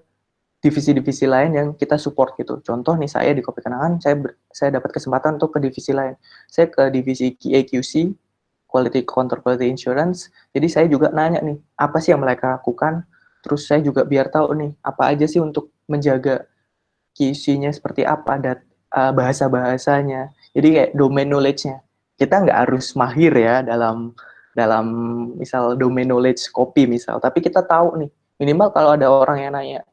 divisi-divisi lain yang kita support gitu. Contoh nih, saya di Kopi Kenangan, saya dapat kesempatan untuk ke divisi lain. Saya ke divisi QA/QC, Quality Control Quality Insurance. Jadi saya juga nanya nih, apa sih yang mereka lakukan? Terus saya juga biar tahu nih, apa aja sih untuk menjaga QC-nya seperti apa, dan bahasa-bahasanya. Jadi kayak domain knowledge-nya. Kita nggak harus mahir ya dalam dalam misal domain knowledge kopi misal, tapi kita tahu nih, minimal kalau ada orang yang nanya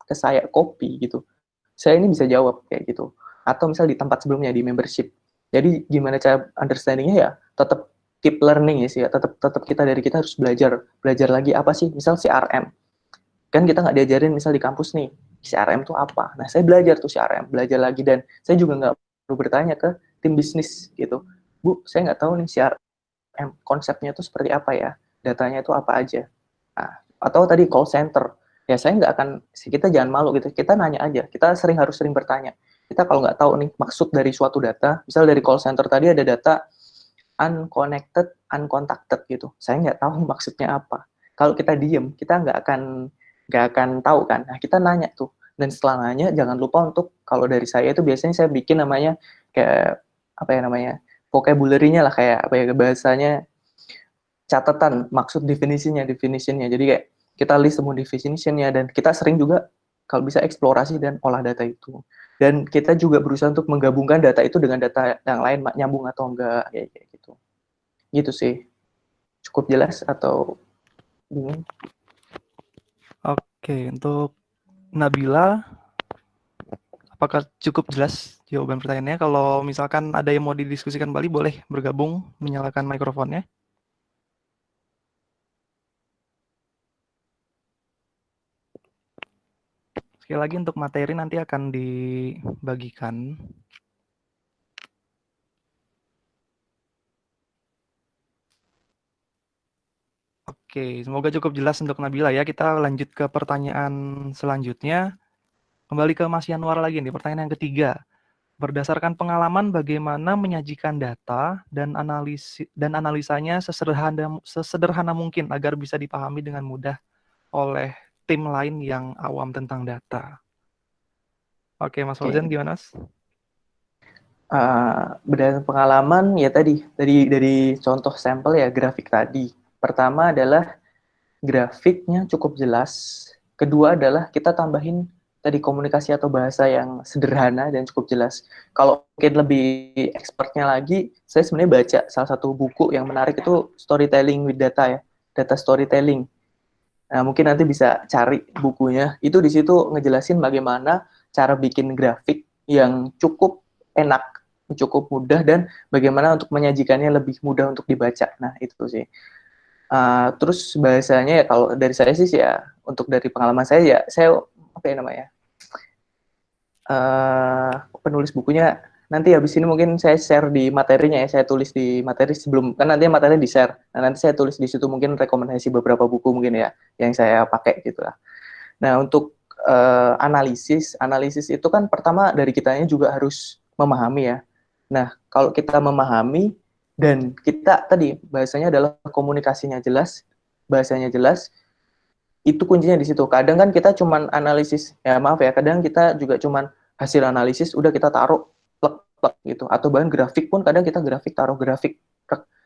ke saya kopi gitu, saya ini bisa jawab kayak gitu. Atau misal di tempat sebelumnya di membership. Jadi gimana cara understanding-nya ya tetap keep learning ya sih ya, tetap tetap kita harus belajar lagi apa sih, misal CRM. Kan kita nggak diajarin misal di kampus nih, CRM itu apa. Nah, saya belajar tuh CRM, belajar lagi, dan saya juga nggak perlu bertanya ke tim bisnis gitu. Bu, saya nggak tahu nih CRM, konsepnya itu seperti apa ya, datanya itu apa aja. Nah, atau tadi call center, ya saya nggak akan, kita jangan malu gitu, kita nanya aja, kita harus sering bertanya. Kita kalau nggak tahu nih maksud dari suatu data, misal dari call center tadi ada data unconnected, uncontacted gitu, saya nggak tahu maksudnya apa. Kalau kita diem, kita nggak akan tahu kan. Nah, kita nanya tuh, dan setelah nanya jangan lupa untuk, kalau dari saya itu biasanya saya bikin namanya kayak apa ya namanya, vocabulary-nya lah, kayak apa ya bahasanya, catatan maksud definitionnya. Jadi kayak kita list semua definitionnya, dan kita sering juga kalau bisa eksplorasi dan olah data itu. Dan kita juga berusaha untuk menggabungkan data itu dengan data yang lain, nyambung atau enggak, kayak gitu. Gitu sih. Cukup jelas atau bingung? Oke, untuk Nabila, apakah cukup jelas jawaban pertanyaannya? Kalau misalkan ada yang mau didiskusikan kembali, boleh bergabung, menyalakan mikrofonnya. Sekali lagi untuk materi nanti akan dibagikan. Oke, semoga cukup jelas untuk Nabila ya. Kita lanjut ke pertanyaan selanjutnya. Kembali ke Mas Yanuar lagi nih, pertanyaan yang ketiga. Berdasarkan pengalaman bagaimana menyajikan data dan analisanya sesederhana mungkin agar bisa dipahami dengan mudah oleh tim lain yang awam tentang data. Oke, Mas Fauzan gimana, Mas? Berdasarkan pengalaman ya tadi dari contoh sampel ya, grafik tadi. Pertama adalah grafiknya cukup jelas. Kedua adalah kita tambahin tadi komunikasi atau bahasa yang sederhana dan cukup jelas. Kalau mungkin lebih expertnya lagi, saya sebenarnya baca salah satu buku yang menarik itu Storytelling with Data ya, data storytelling. Nah, mungkin nanti bisa cari bukunya. Itu di situ ngejelasin bagaimana cara bikin grafik yang cukup enak, cukup mudah, dan bagaimana untuk menyajikannya lebih mudah untuk dibaca. Nah, itu sih. Terus bahasanya ya kalau dari saya sih ya, untuk dari pengalaman saya ya, saya apa ya namanya, penulis bukunya nanti habis ini mungkin saya share di materinya ya, saya tulis di materi sebelum, kan nanti materi di share, nah nanti saya tulis di situ mungkin rekomendasi beberapa buku mungkin ya yang saya pakai gitu lah. Nah, untuk analisis itu kan pertama dari kitanya juga harus memahami ya. Nah, kalau kita memahami dan kita tadi bahasanya adalah komunikasinya jelas, bahasanya jelas, itu kuncinya di situ. Kadang kan kita cuman analisis, ya maaf ya, kadang kita juga cuman hasil analisis udah kita taruh plek gitu. Atau bahkan grafik pun kadang kita taruh grafik,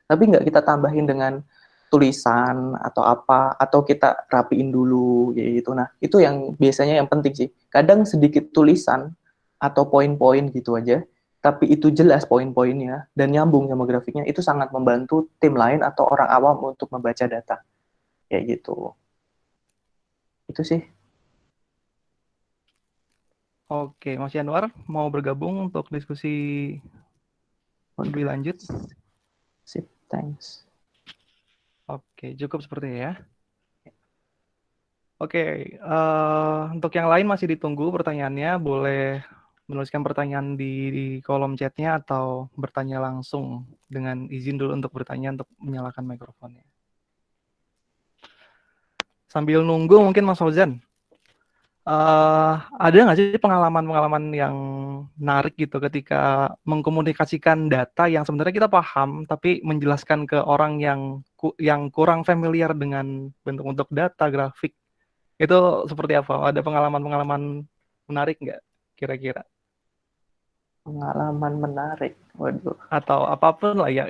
tapi nggak kita tambahin dengan tulisan atau apa, atau kita rapiin dulu gitu. Nah, itu yang biasanya yang penting sih. Kadang sedikit tulisan atau poin-poin gitu aja, tapi itu jelas poin-poinnya dan nyambung sama grafiknya, itu sangat membantu tim lain atau orang awam untuk membaca data. Kayak gitu. Itu sih. Oke, Mas Yanuar mau bergabung untuk diskusi lebih lanjut? Sip, thanks. Oke, cukup sepertinya ya. Oke, untuk yang lain masih ditunggu pertanyaannya. Boleh menuliskan pertanyaan di kolom chatnya atau bertanya langsung dengan izin dulu untuk bertanya untuk menyalakan mikrofonnya. Sambil nunggu mungkin Mas Fauzan, ada nggak sih pengalaman-pengalaman yang menarik gitu ketika mengkomunikasikan data yang sebenarnya kita paham, tapi menjelaskan ke orang yang kurang familiar dengan bentuk-bentuk data, grafik, itu seperti apa? Ada pengalaman-pengalaman menarik nggak kira-kira? Pengalaman menarik. Waduh. Atau apapun lah ya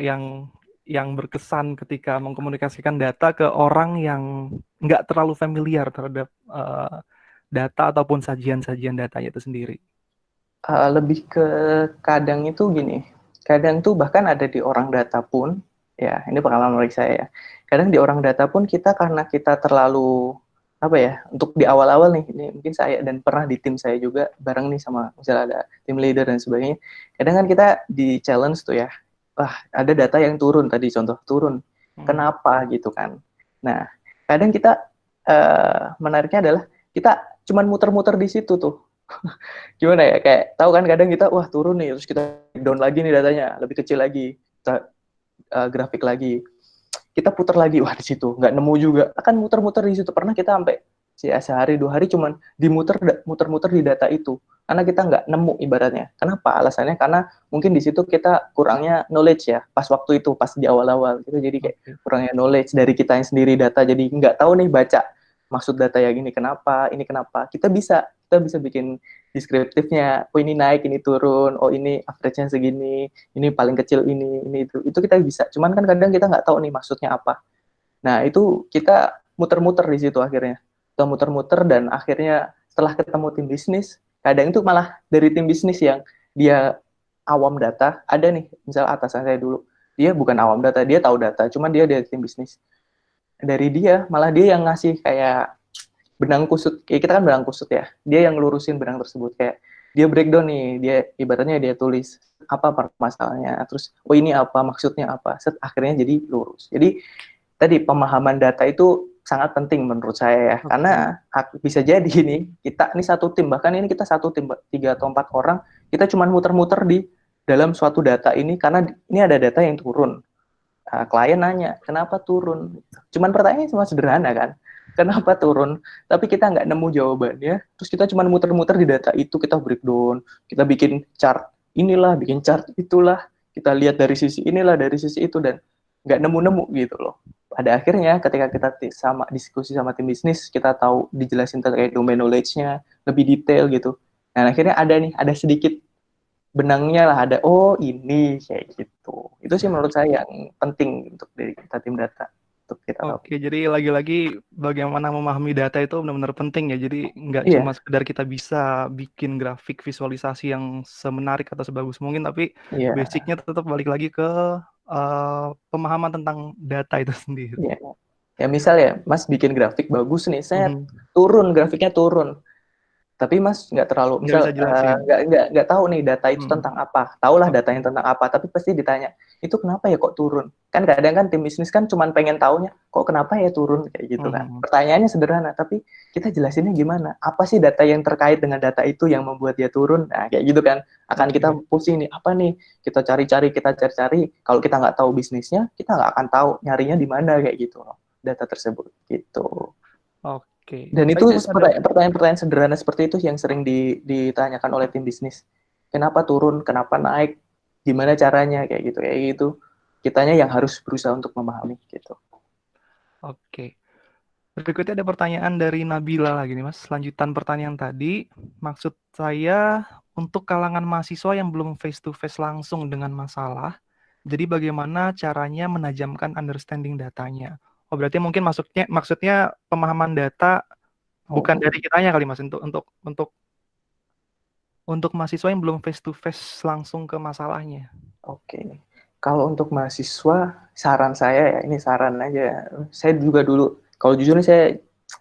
yang berkesan ketika mengkomunikasikan data ke orang yang nggak terlalu familiar terhadap data ataupun sajian-sajian datanya itu sendiri. Lebih ke kadang itu gini, kadang tuh bahkan ada di orang data pun, Ya, ini pengalaman menarik saya ya. Kadang di orang data pun kita karena kita terlalu apa ya, untuk di awal-awal nih, ini mungkin saya dan pernah di tim saya juga bareng nih sama misalnya ada tim leader dan sebagainya. Kadang kan kita di challenge tuh ya, wah ada data yang turun tadi contoh turun, kenapa gitu kan. Nah, kadang kita menariknya adalah kita cuman muter-muter di situ tuh. Gimana ya, kayak tahu kan kadang kita wah turun nih, terus kita down lagi nih datanya, lebih kecil lagi. Kita grafik lagi, kita putar lagi, wah di situ nggak nemu juga, akan muter-muter di situ. Pernah kita sampai sehari 2 hari cuman muter-muter di data itu karena kita nggak nemu ibaratnya. Kenapa? Alasannya karena mungkin di situ kita kurangnya knowledge ya, pas waktu itu, pas di awal-awal gitu, jadi kayak kurangnya knowledge dari kita yang sendiri data, jadi nggak tahu nih baca maksud data yang ini kenapa. Kita bisa bikin deskriptifnya, oh ini naik, ini turun, oh ini average-nya segini, ini paling kecil ini itu kita bisa. Cuman kan kadang kita nggak tahu nih maksudnya apa. Nah itu kita muter-muter di situ akhirnya. Kita muter-muter dan akhirnya setelah ketemu tim bisnis, kadang itu malah dari tim bisnis yang dia awam data, ada nih misal atasan saya dulu, dia bukan awam data, dia tahu data, cuman dia dari tim bisnis. Dari dia, malah dia yang ngasih kayak benang kusut, kayak kita kan benang kusut ya, dia yang lurusin benang tersebut, kayak dia breakdown nih, dia ibaratnya dia tulis apa masalahnya, terus oh ini apa maksudnya apa, akhirnya jadi lurus. Jadi tadi pemahaman data itu sangat penting menurut saya ya, karena bisa jadi nih kita ini satu tim, bahkan ini kita satu tim 3 atau 4 orang, kita cuma muter-muter di dalam suatu data ini karena ini ada data yang turun. Klien nanya, kenapa turun? Cuman pertanyaannya cuma sederhana kan, kenapa turun? Tapi kita nggak nemu jawabannya, terus kita cuma muter-muter di data itu, kita breakdown, kita bikin chart inilah, bikin chart itulah, kita lihat dari sisi inilah, dari sisi itu, dan nggak nemu-nemu gitu loh. Pada akhirnya ketika kita sama diskusi sama tim bisnis, kita tahu dijelasin terkait domain knowledge-nya, lebih detail gitu. Nah akhirnya ada sedikit benangnya lah, ada oh ini kayak gitu. Itu sih menurut saya yang penting untuk dari kita tim data, untuk kita tahu. Oke, jadi lagi-lagi bagaimana memahami data itu benar-benar penting ya. Jadi nggak Iya. cuma sekedar kita bisa bikin grafik visualisasi yang semenarik atau sebagus mungkin, tapi Iya. basicnya tetap balik lagi ke pemahaman tentang data itu sendiri. Iya. Ya misal ya, Mas bikin grafik bagus nih, saya grafiknya turun. Tapi Mas nggak terlalu, Nggak misal bisa jelasin. nggak tahu nih data itu tentang apa. Tahulah datanya tentang apa, tapi pasti ditanya, itu kenapa ya kok turun? Kan kadang kan tim bisnis kan cuma pengen taunya, kok kenapa ya turun kayak gitu kan. Pertanyaannya sederhana, tapi kita jelasinnya gimana? Apa sih data yang terkait dengan data itu yang membuat dia turun? Nah kayak gitu kan. Akan kita pusing nih, apa nih? Kita cari-cari. Kalau kita nggak tahu bisnisnya, kita nggak akan tahu nyarinya di mana kayak gitu loh, data tersebut gitu. Oke. Dan itu pertanyaan-pertanyaan sederhana seperti itu yang sering ditanyakan oleh tim bisnis. Kenapa turun? Kenapa naik? Gimana caranya? Kayak gitu. Kitanya yang harus berusaha untuk memahami gitu. Oke. Berikutnya ada pertanyaan dari Nabila lagi nih Mas. Lanjutan pertanyaan tadi, maksud saya untuk kalangan mahasiswa yang belum face to face langsung dengan masalah, jadi bagaimana caranya menajamkan understanding datanya? Oh berarti mungkin maksudnya pemahaman data bukan dari kitanya kali Mas, untuk mahasiswa yang belum face to face langsung ke masalahnya. Oke. Kalau untuk mahasiswa, saran saya ya, ini saran aja. Saya juga dulu, kalau jujur nih saya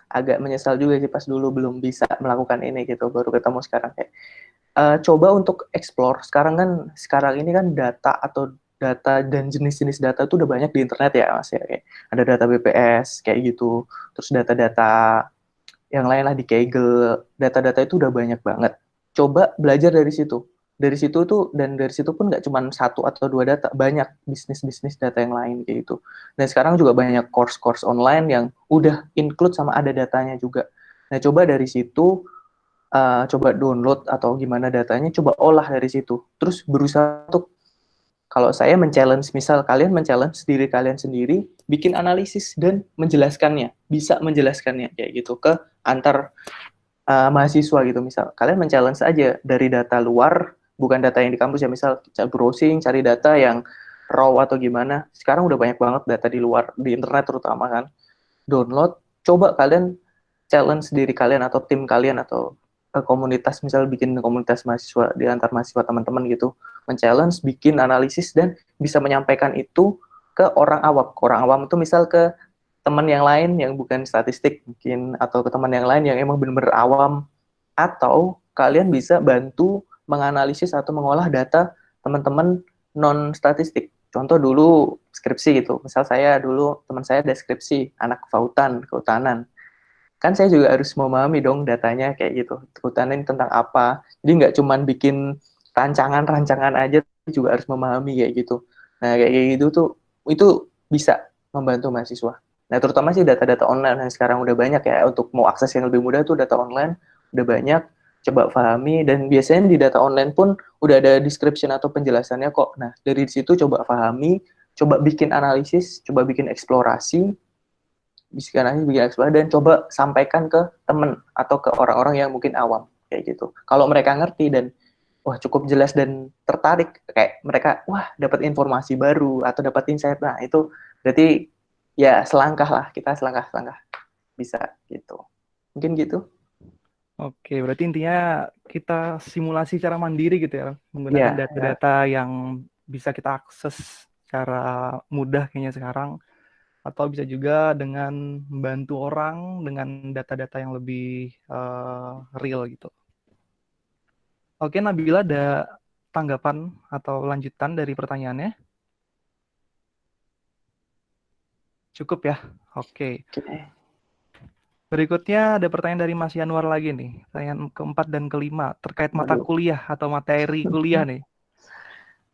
agak menyesal juga sih pas dulu belum bisa melakukan ini gitu, baru ketemu sekarang kayak coba untuk explore. Sekarang ini kan data dan jenis-jenis data itu udah banyak di internet ya Mas ya. Kayak ada data BPS kayak gitu. Terus data-data yang lain lah di Kaggle. Data-data itu udah banyak banget. Coba belajar dari situ. Dari situ pun nggak cuma 1 atau 2 data, banyak bisnis data yang lain kayak gitu. Dan sekarang juga banyak course online yang udah include sama ada datanya juga. Nah, coba dari situ coba download atau gimana datanya, coba olah dari situ. Terus berusaha untuk, kalau saya misal kalian men-challenge diri kalian sendiri, bikin analisis dan menjelaskannya, bisa menjelaskannya kayak gitu ke antar mahasiswa gitu. Misal kalian men-challenge aja dari data luar, bukan data yang di kampus ya, misal browsing, cari data yang raw atau gimana. Sekarang udah banyak banget data di luar, di internet terutama kan. Download, coba kalian challenge diri kalian atau tim kalian atau komunitas, misal bikin komunitas mahasiswa di antar mahasiswa teman-teman gitu, men-challenge, bikin analisis dan bisa menyampaikan itu ke orang awam. Ke orang awam itu misal ke teman yang lain yang bukan statistik mungkin, atau ke teman yang lain yang emang benar-benar awam, atau kalian bisa bantu menganalisis atau mengolah data teman-teman non statistik. Contoh dulu skripsi gitu. Misal saya dulu teman saya ada skripsi anak kehutanan. Kan saya juga harus memahami dong datanya kayak gitu. Kehutanan ini tentang apa. Jadi nggak cuman bikin rancangan-rancangan aja, juga harus memahami kayak gitu. Nah, kayak gitu tuh itu bisa membantu mahasiswa. Nah, terutama sih data-data online yang sekarang udah banyak ya, untuk mau akses yang lebih mudah tuh data online udah banyak, coba pahami, dan biasanya di data online pun udah ada description atau penjelasannya kok. Nah, dari situ coba pahami, coba bikin analisis, coba bikin eksplorasi, dan coba sampaikan ke temen atau ke orang-orang yang mungkin awam kayak gitu. Kalau mereka ngerti dan wah cukup jelas dan tertarik, kayak mereka wah dapat informasi baru atau dapat insight, nah itu berarti ya selangkah lah, kita selangkah bisa gitu. Mungkin gitu. Oke, berarti intinya kita simulasi secara mandiri gitu ya, menggunakan Ya, data-data yang bisa kita akses secara mudah kayaknya sekarang, atau bisa juga dengan membantu orang dengan data-data yang lebih real gitu. Oke, Nabila, ada tanggapan atau lanjutan dari pertanyaannya? Cukup ya? Oke. oke. Berikutnya ada pertanyaan dari Mas Yanwar lagi nih. Pertanyaan keempat dan kelima terkait mata Waduh. kuliah atau materi kuliah nih.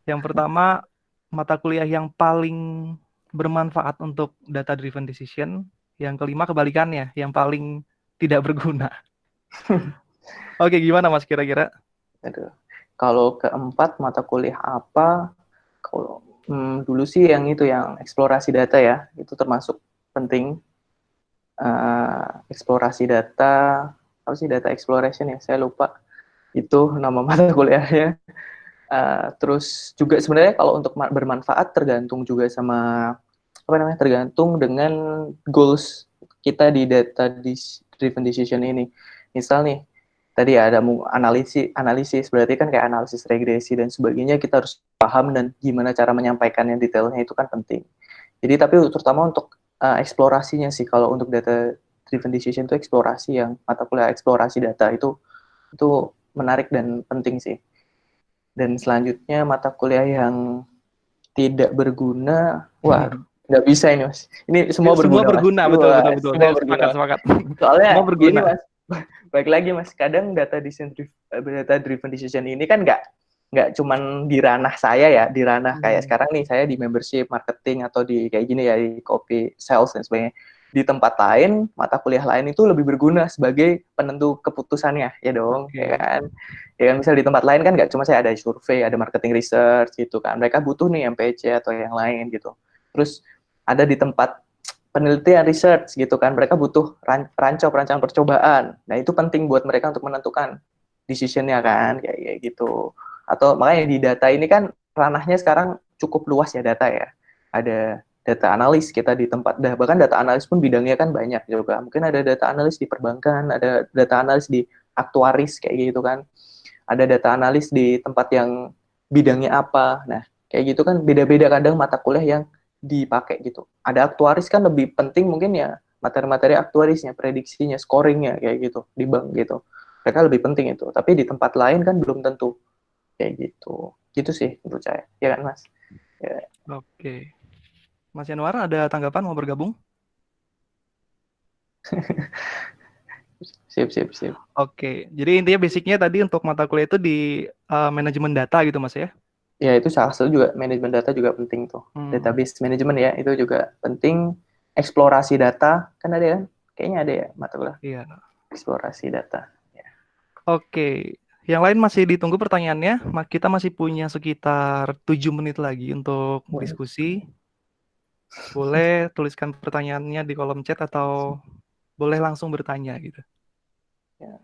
Yang pertama, mata kuliah yang paling bermanfaat untuk data driven decision. Yang kelima kebalikannya, yang paling tidak berguna. Oke, gimana Mas kira-kira? Aduh. Kalau keempat mata kuliah apa? Kalau dulu sih yang itu, yang eksplorasi data ya, itu termasuk penting. Eksplorasi data, apa sih, data exploration ya, saya lupa itu nama mata kuliahnya. Terus juga sebenarnya kalau untuk bermanfaat tergantung juga sama apa namanya, tergantung dengan goals kita di data driven decision ini. Misal nih tadi ada analisis berarti kan kayak analisis regresi dan sebagainya, kita harus paham dan gimana cara menyampaikannya detailnya, itu kan penting. Jadi tapi terutama untuk eksplorasinya sih, kalau untuk data driven decision itu eksplorasi, yang mata kuliah eksplorasi data itu menarik dan penting sih. Dan selanjutnya mata kuliah yang tidak berguna, wah nggak bisa ini Mas. Ini semua Semua berguna Mas. berguna, Wah, betul. semua Saya berguna. sepakat. Soalnya Semua berguna. gini Mas, baik lagi Mas, kadang data driven decision ini kan nggak cuman di ranah saya ya, di ranah kayak sekarang nih saya di membership, marketing, atau di kayak gini ya, di copy, sales dan sebagainya. Di tempat lain, mata kuliah lain itu lebih berguna sebagai penentu keputusannya, ya dong, ya kan? Ya kan, misal di tempat lain kan nggak cuma saya ada survei, ada marketing research gitu kan. Mereka butuh nih MPC atau yang lain gitu. Terus ada di tempat penelitian research gitu kan, mereka butuh perancangan percobaan. Nah, itu penting buat mereka untuk menentukan decision-nya kan, kayak gitu. Atau makanya di data ini kan ranahnya sekarang cukup luas ya, data ya. Ada data analis kita di tempat, bahkan data analis pun bidangnya kan banyak juga. Mungkin ada data analis di perbankan, ada data analis di aktuaris kayak gitu kan. Ada data analis di tempat yang bidangnya apa. Nah, kayak gitu kan beda-beda kadang mata kuliah yang dipakai gitu. Ada aktuaris kan lebih penting mungkin ya materi-materi aktuarisnya, prediksinya, scoringnya kayak gitu di bank gitu. Mereka lebih penting itu. Tapi di tempat lain kan belum tentu kayak gitu. Gitu sih menurut saya. Ya kan Mas? Ya. Oke. Mas Yanwar, ada tanggapan mau bergabung? Sip. Oke, jadi intinya basicnya tadi untuk mata kuliah itu di manajemen data gitu Mas ya? Ya itu salah satu juga, manajemen data juga penting tuh. Database management ya, itu juga penting. Eksplorasi data, kan ada kan? Kayaknya ada ya mata kuliah. Iya. Eksplorasi data. Ya. Oke, yang lain masih ditunggu pertanyaannya. Kita masih punya sekitar 7 menit lagi untuk diskusi. Boleh tuliskan pertanyaannya di kolom chat atau boleh langsung bertanya gitu. Ya.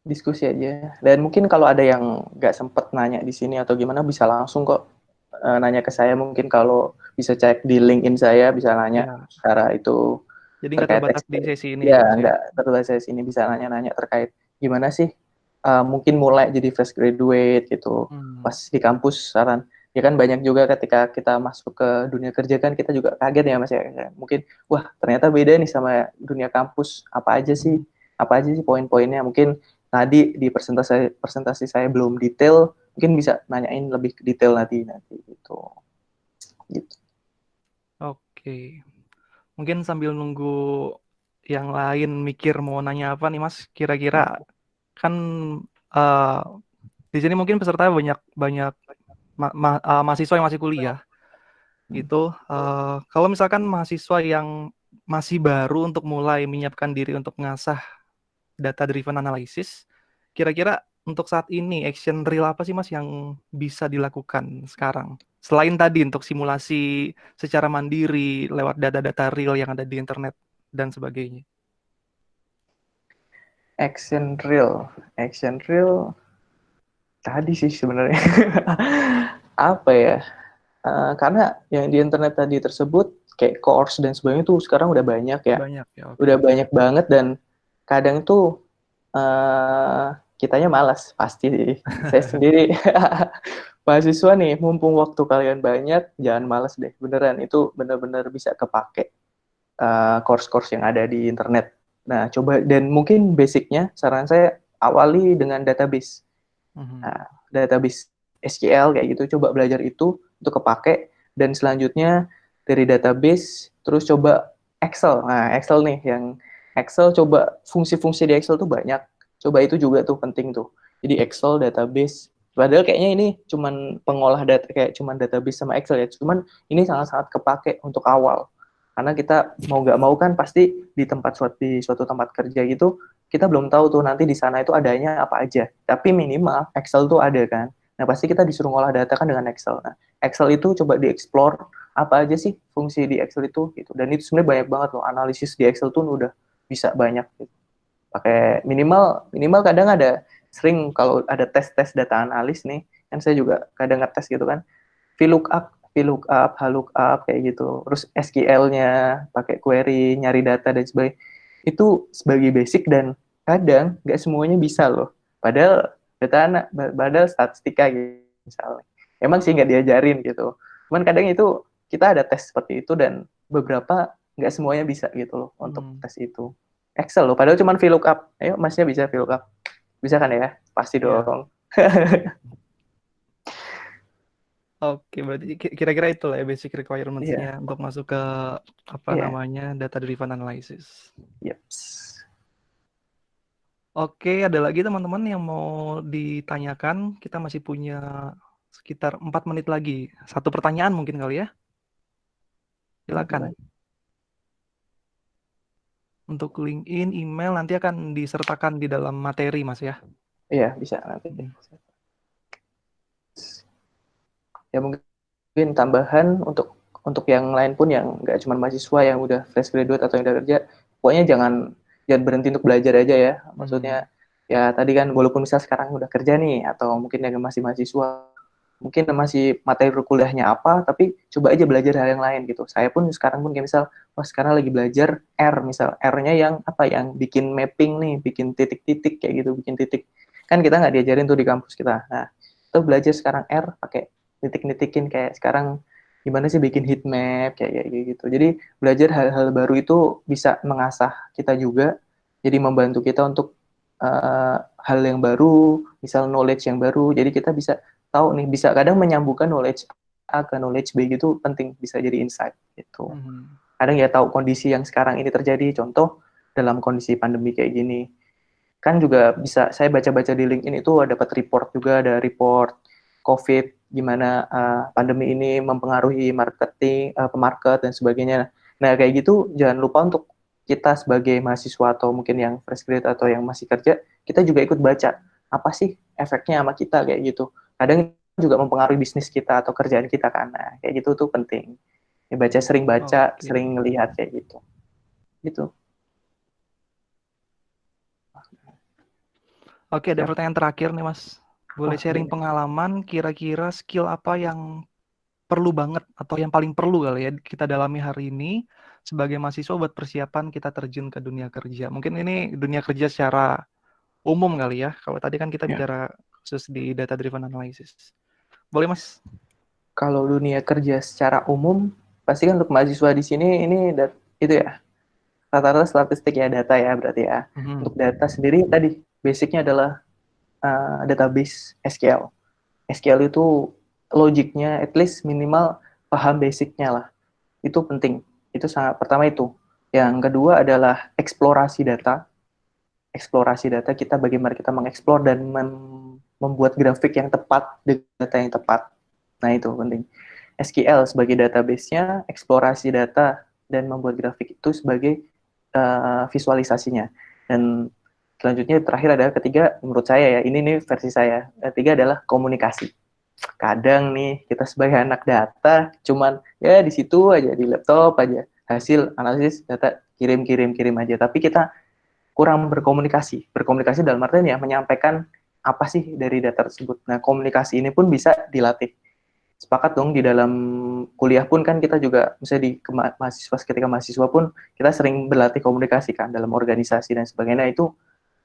Diskusi aja. Dan mungkin kalau ada yang nggak sempet nanya di sini atau gimana, bisa langsung kok nanya ke saya. Mungkin kalau bisa cek di LinkedIn saya, bisa nanya Ya. cara itu. Jadi nggak Terkait terbatas di sesi ini ya, ya Mas ya? nggak terbatas di sini, bisa nanya-nanya terkait gimana sih mungkin mulai jadi fresh graduate gitu, pas di kampus saran Ya kan banyak juga ketika kita masuk ke dunia kerja kan kita juga kaget ya Mas ya. Mungkin wah ternyata beda nih sama dunia kampus. Apa aja sih poin-poinnya? Mungkin tadi di presentasi presentasi saya belum detail, mungkin bisa nanyain lebih detail nanti gitu. Gitu. Oke. Mungkin sambil nunggu yang lain mikir mau nanya apa nih Mas, kira-kira kan eh, di sini mungkin peserta banyak banyak mahasiswa yang masih kuliah gitu. Kalau misalkan mahasiswa yang masih baru untuk mulai menyiapkan diri untuk mengasah data driven analysis, kira-kira untuk saat ini action real apa sih Mas yang bisa dilakukan sekarang? Selain tadi untuk simulasi secara mandiri lewat data-data real yang ada di internet dan sebagainya. Action real tadi sih sebenarnya. Apa ya? Karena yang di internet tadi tersebut kayak course dan sebagainya tuh sekarang udah banyak ya. Banyak ya, oke. Udah banyak banget dan kadang tuh kitanya malas pasti sih. Saya sendiri mahasiswa nih, mumpung waktu kalian banyak, jangan malas deh. Beneran itu bener-bener bisa kepake course-course yang ada di internet. Nah, coba dan mungkin basicnya saran saya awali dengan database. Nah, database SQL kayak gitu, coba belajar itu untuk kepake dan selanjutnya dari database terus coba Excel. Nah, Excel nih yang Excel coba fungsi-fungsi di Excel tuh banyak. Coba itu juga tuh penting tuh. Jadi Excel database padahal kayaknya ini cuman pengolah data kayak cuman database sama Excel ya. Cuman ini sangat-sangat kepake untuk awal. Karena kita mau nggak mau kan pasti di suatu tempat kerja gitu kita belum tahu tuh nanti di sana itu adanya apa aja. Tapi minimal Excel tuh ada kan. Nah, pasti kita disuruh ngolah data kan dengan Excel. Nah, Excel itu coba dieksplor apa aja sih fungsi di Excel itu gitu. Dan itu sebenarnya banyak banget loh analisis di Excel tuh udah bisa banyak gitu. Pakai minimal kadang ada sering kalau ada tes-tes data analis nih, kan saya juga kadang ngetes gitu kan. VLOOKUP, HLOOKUP kayak gitu. Terus SQL-nya pakai query, nyari data dan sebagainya. Itu sebagai basic dan kadang nggak semuanya bisa loh. Padahal statistika gitu misalnya. Emang sih nggak diajarin gitu. Cuman kadang itu kita ada tes seperti itu dan beberapa nggak semuanya bisa gitu loh untuk tes itu. Excel loh, padahal cuma VLOOKUP. Ayo, masnya bisa VLOOKUP. Bisa kan ya? Pasti dong. Oke, berarti kira-kira itu lah ya basic requirements-nya Iya. untuk masuk ke apa Iya. namanya data driven analysis. Yep. Oke, ada lagi teman-teman yang mau ditanyakan? Kita masih punya sekitar 4 menit lagi. Satu pertanyaan mungkin kali ya. Silakan. Untuk LinkedIn, email nanti akan disertakan di dalam materi, Mas ya. Iya, bisa nanti. Ya mungkin tambahan untuk yang lain pun yang nggak cuma mahasiswa yang udah fresh graduate atau yang udah kerja, pokoknya jangan berhenti untuk belajar aja ya. Maksudnya ya tadi kan walaupun misal sekarang udah kerja nih atau mungkin yang masih mahasiswa, mungkin masih materi kuliahnya apa, tapi coba aja belajar hal yang lain gitu. Saya pun sekarang pun kayak misal, wah sekarang lagi belajar R, misal R-nya yang apa, yang bikin mapping nih, bikin titik-titik kayak gitu, bikin titik. Kan kita nggak diajarin tuh di kampus kita. Nah, kita belajar sekarang R pakai nitik-nitikin kayak sekarang gimana sih bikin heat map kayak gitu. Jadi belajar hal-hal baru itu bisa mengasah kita juga, jadi membantu kita untuk hal yang baru, misal knowledge yang baru. Jadi kita bisa tahu nih, bisa kadang menyambungkan knowledge A ke knowledge B gitu penting, bisa jadi insight gitu. Kadang ya tahu kondisi yang sekarang ini terjadi, contoh dalam kondisi pandemi kayak gini. Kan juga bisa saya baca-baca di LinkedIn itu dapat report juga, ada report COVID gimana pandemi ini mempengaruhi marketing, pemarket dan sebagainya. Nah, kayak gitu jangan lupa untuk kita sebagai mahasiswa atau mungkin yang fresh grade atau yang masih kerja, kita juga ikut baca apa sih efeknya sama kita kayak gitu. Kadang juga mempengaruhi bisnis kita atau kerjaan kita kan. Nah, kayak gitu tuh penting. Ya, sering baca, sering ngelihat kayak gitu. Gitu. Oke, ada pertanyaan terakhir nih Mas. Boleh sharing pengalaman kira-kira skill apa yang perlu banget atau yang paling perlu kali ya kita dalami hari ini sebagai mahasiswa buat persiapan kita terjun ke dunia kerja. Mungkin ini dunia kerja secara umum kali ya. Kalau tadi kan kita bicara khusus di data driven analysis. Boleh Mas? Kalau dunia kerja secara umum, pasti kan untuk mahasiswa di sini ini itu ya, rata-rata statistik ya, data ya berarti ya. Mhm. Untuk data sendiri tadi basicnya adalah database SQL. SQL itu logiknya at least minimal paham basicnya lah. Itu penting. Itu sangat pertama itu. Yang kedua adalah eksplorasi data. Eksplorasi data kita bagaimana kita mengeksplor dan membuat grafik yang tepat dengan data yang tepat. Nah, itu penting. SQL sebagai database-nya, eksplorasi data, dan membuat grafik itu sebagai visualisasinya. Dan selanjutnya terakhir adalah ketiga, menurut saya ya, ini nih versi saya. Ketiga adalah komunikasi. Kadang nih kita sebagai anak data cuman ya di situ aja di laptop aja hasil analisis data kirim aja, tapi kita kurang berkomunikasi. Berkomunikasi dalam artian ya menyampaikan apa sih dari data tersebut. Nah, komunikasi ini pun bisa dilatih. Sepakat dong, di dalam kuliah pun kan kita juga misalnya di mahasiswa, ketika mahasiswa pun kita sering berlatih komunikasi kan dalam organisasi dan sebagainya. Itu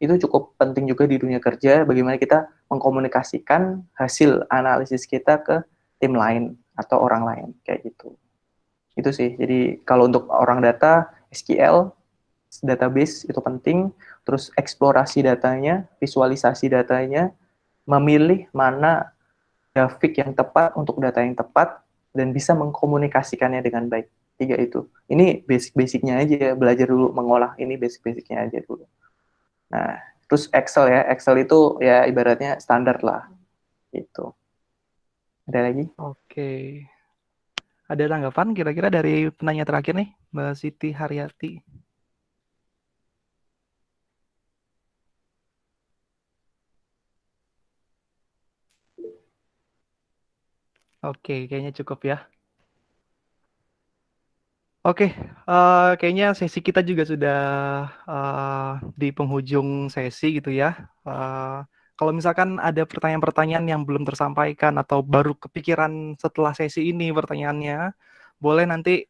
cukup penting juga di dunia kerja, bagaimana kita mengkomunikasikan hasil analisis kita ke tim lain atau orang lain kayak gitu. Itu sih. Jadi kalau untuk orang data, SQL database itu penting, terus eksplorasi datanya, visualisasi datanya, memilih mana grafik yang tepat untuk data yang tepat, dan bisa mengkomunikasikannya dengan baik. Tiga itu. Ini basic-basicnya aja, belajar dulu mengolah ini basic-basicnya aja dulu. Nah, terus Excel ya, Excel itu ya ibaratnya standar lah, gitu. Ada lagi? Oke. Ada tanggapan kira-kira dari penanya terakhir nih, Mbak Siti Haryati? Oke, kayaknya cukup ya. Oke, kayaknya sesi kita juga sudah di penghujung sesi gitu ya. Kalau misalkan ada pertanyaan-pertanyaan yang belum tersampaikan atau baru kepikiran setelah sesi ini pertanyaannya, boleh nanti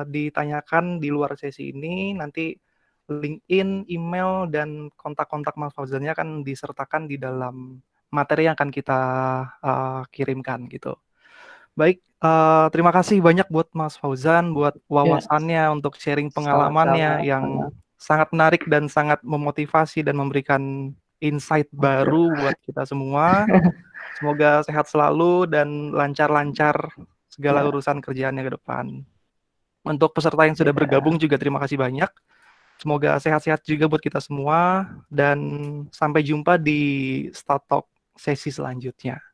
ditanyakan di luar sesi ini. Nanti LinkedIn, email, dan kontak-kontak Mas Fauzannya akan disertakan di dalam materi yang akan kita kirimkan gitu. Baik, terima kasih banyak buat Mas Fauzan, buat Ya, wawasannya untuk sharing pengalamannya sama-sama. yang sangat menarik dan sangat memotivasi dan memberikan insight Oke. baru buat kita semua. Semoga sehat selalu dan lancar-lancar segala Ya, urusan kerjaannya ke depan. Untuk peserta yang sudah ya. bergabung juga terima kasih banyak. Semoga sehat-sehat juga buat kita semua dan sampai jumpa di Start Talk sesi selanjutnya.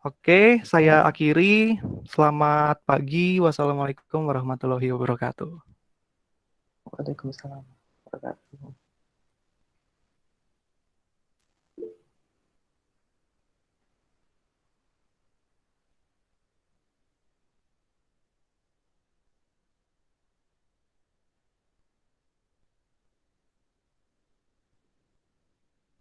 Oke, saya Ya. akhiri. Selamat pagi. Wassalamualaikum warahmatullahi wabarakatuh. Waalaikumsalam.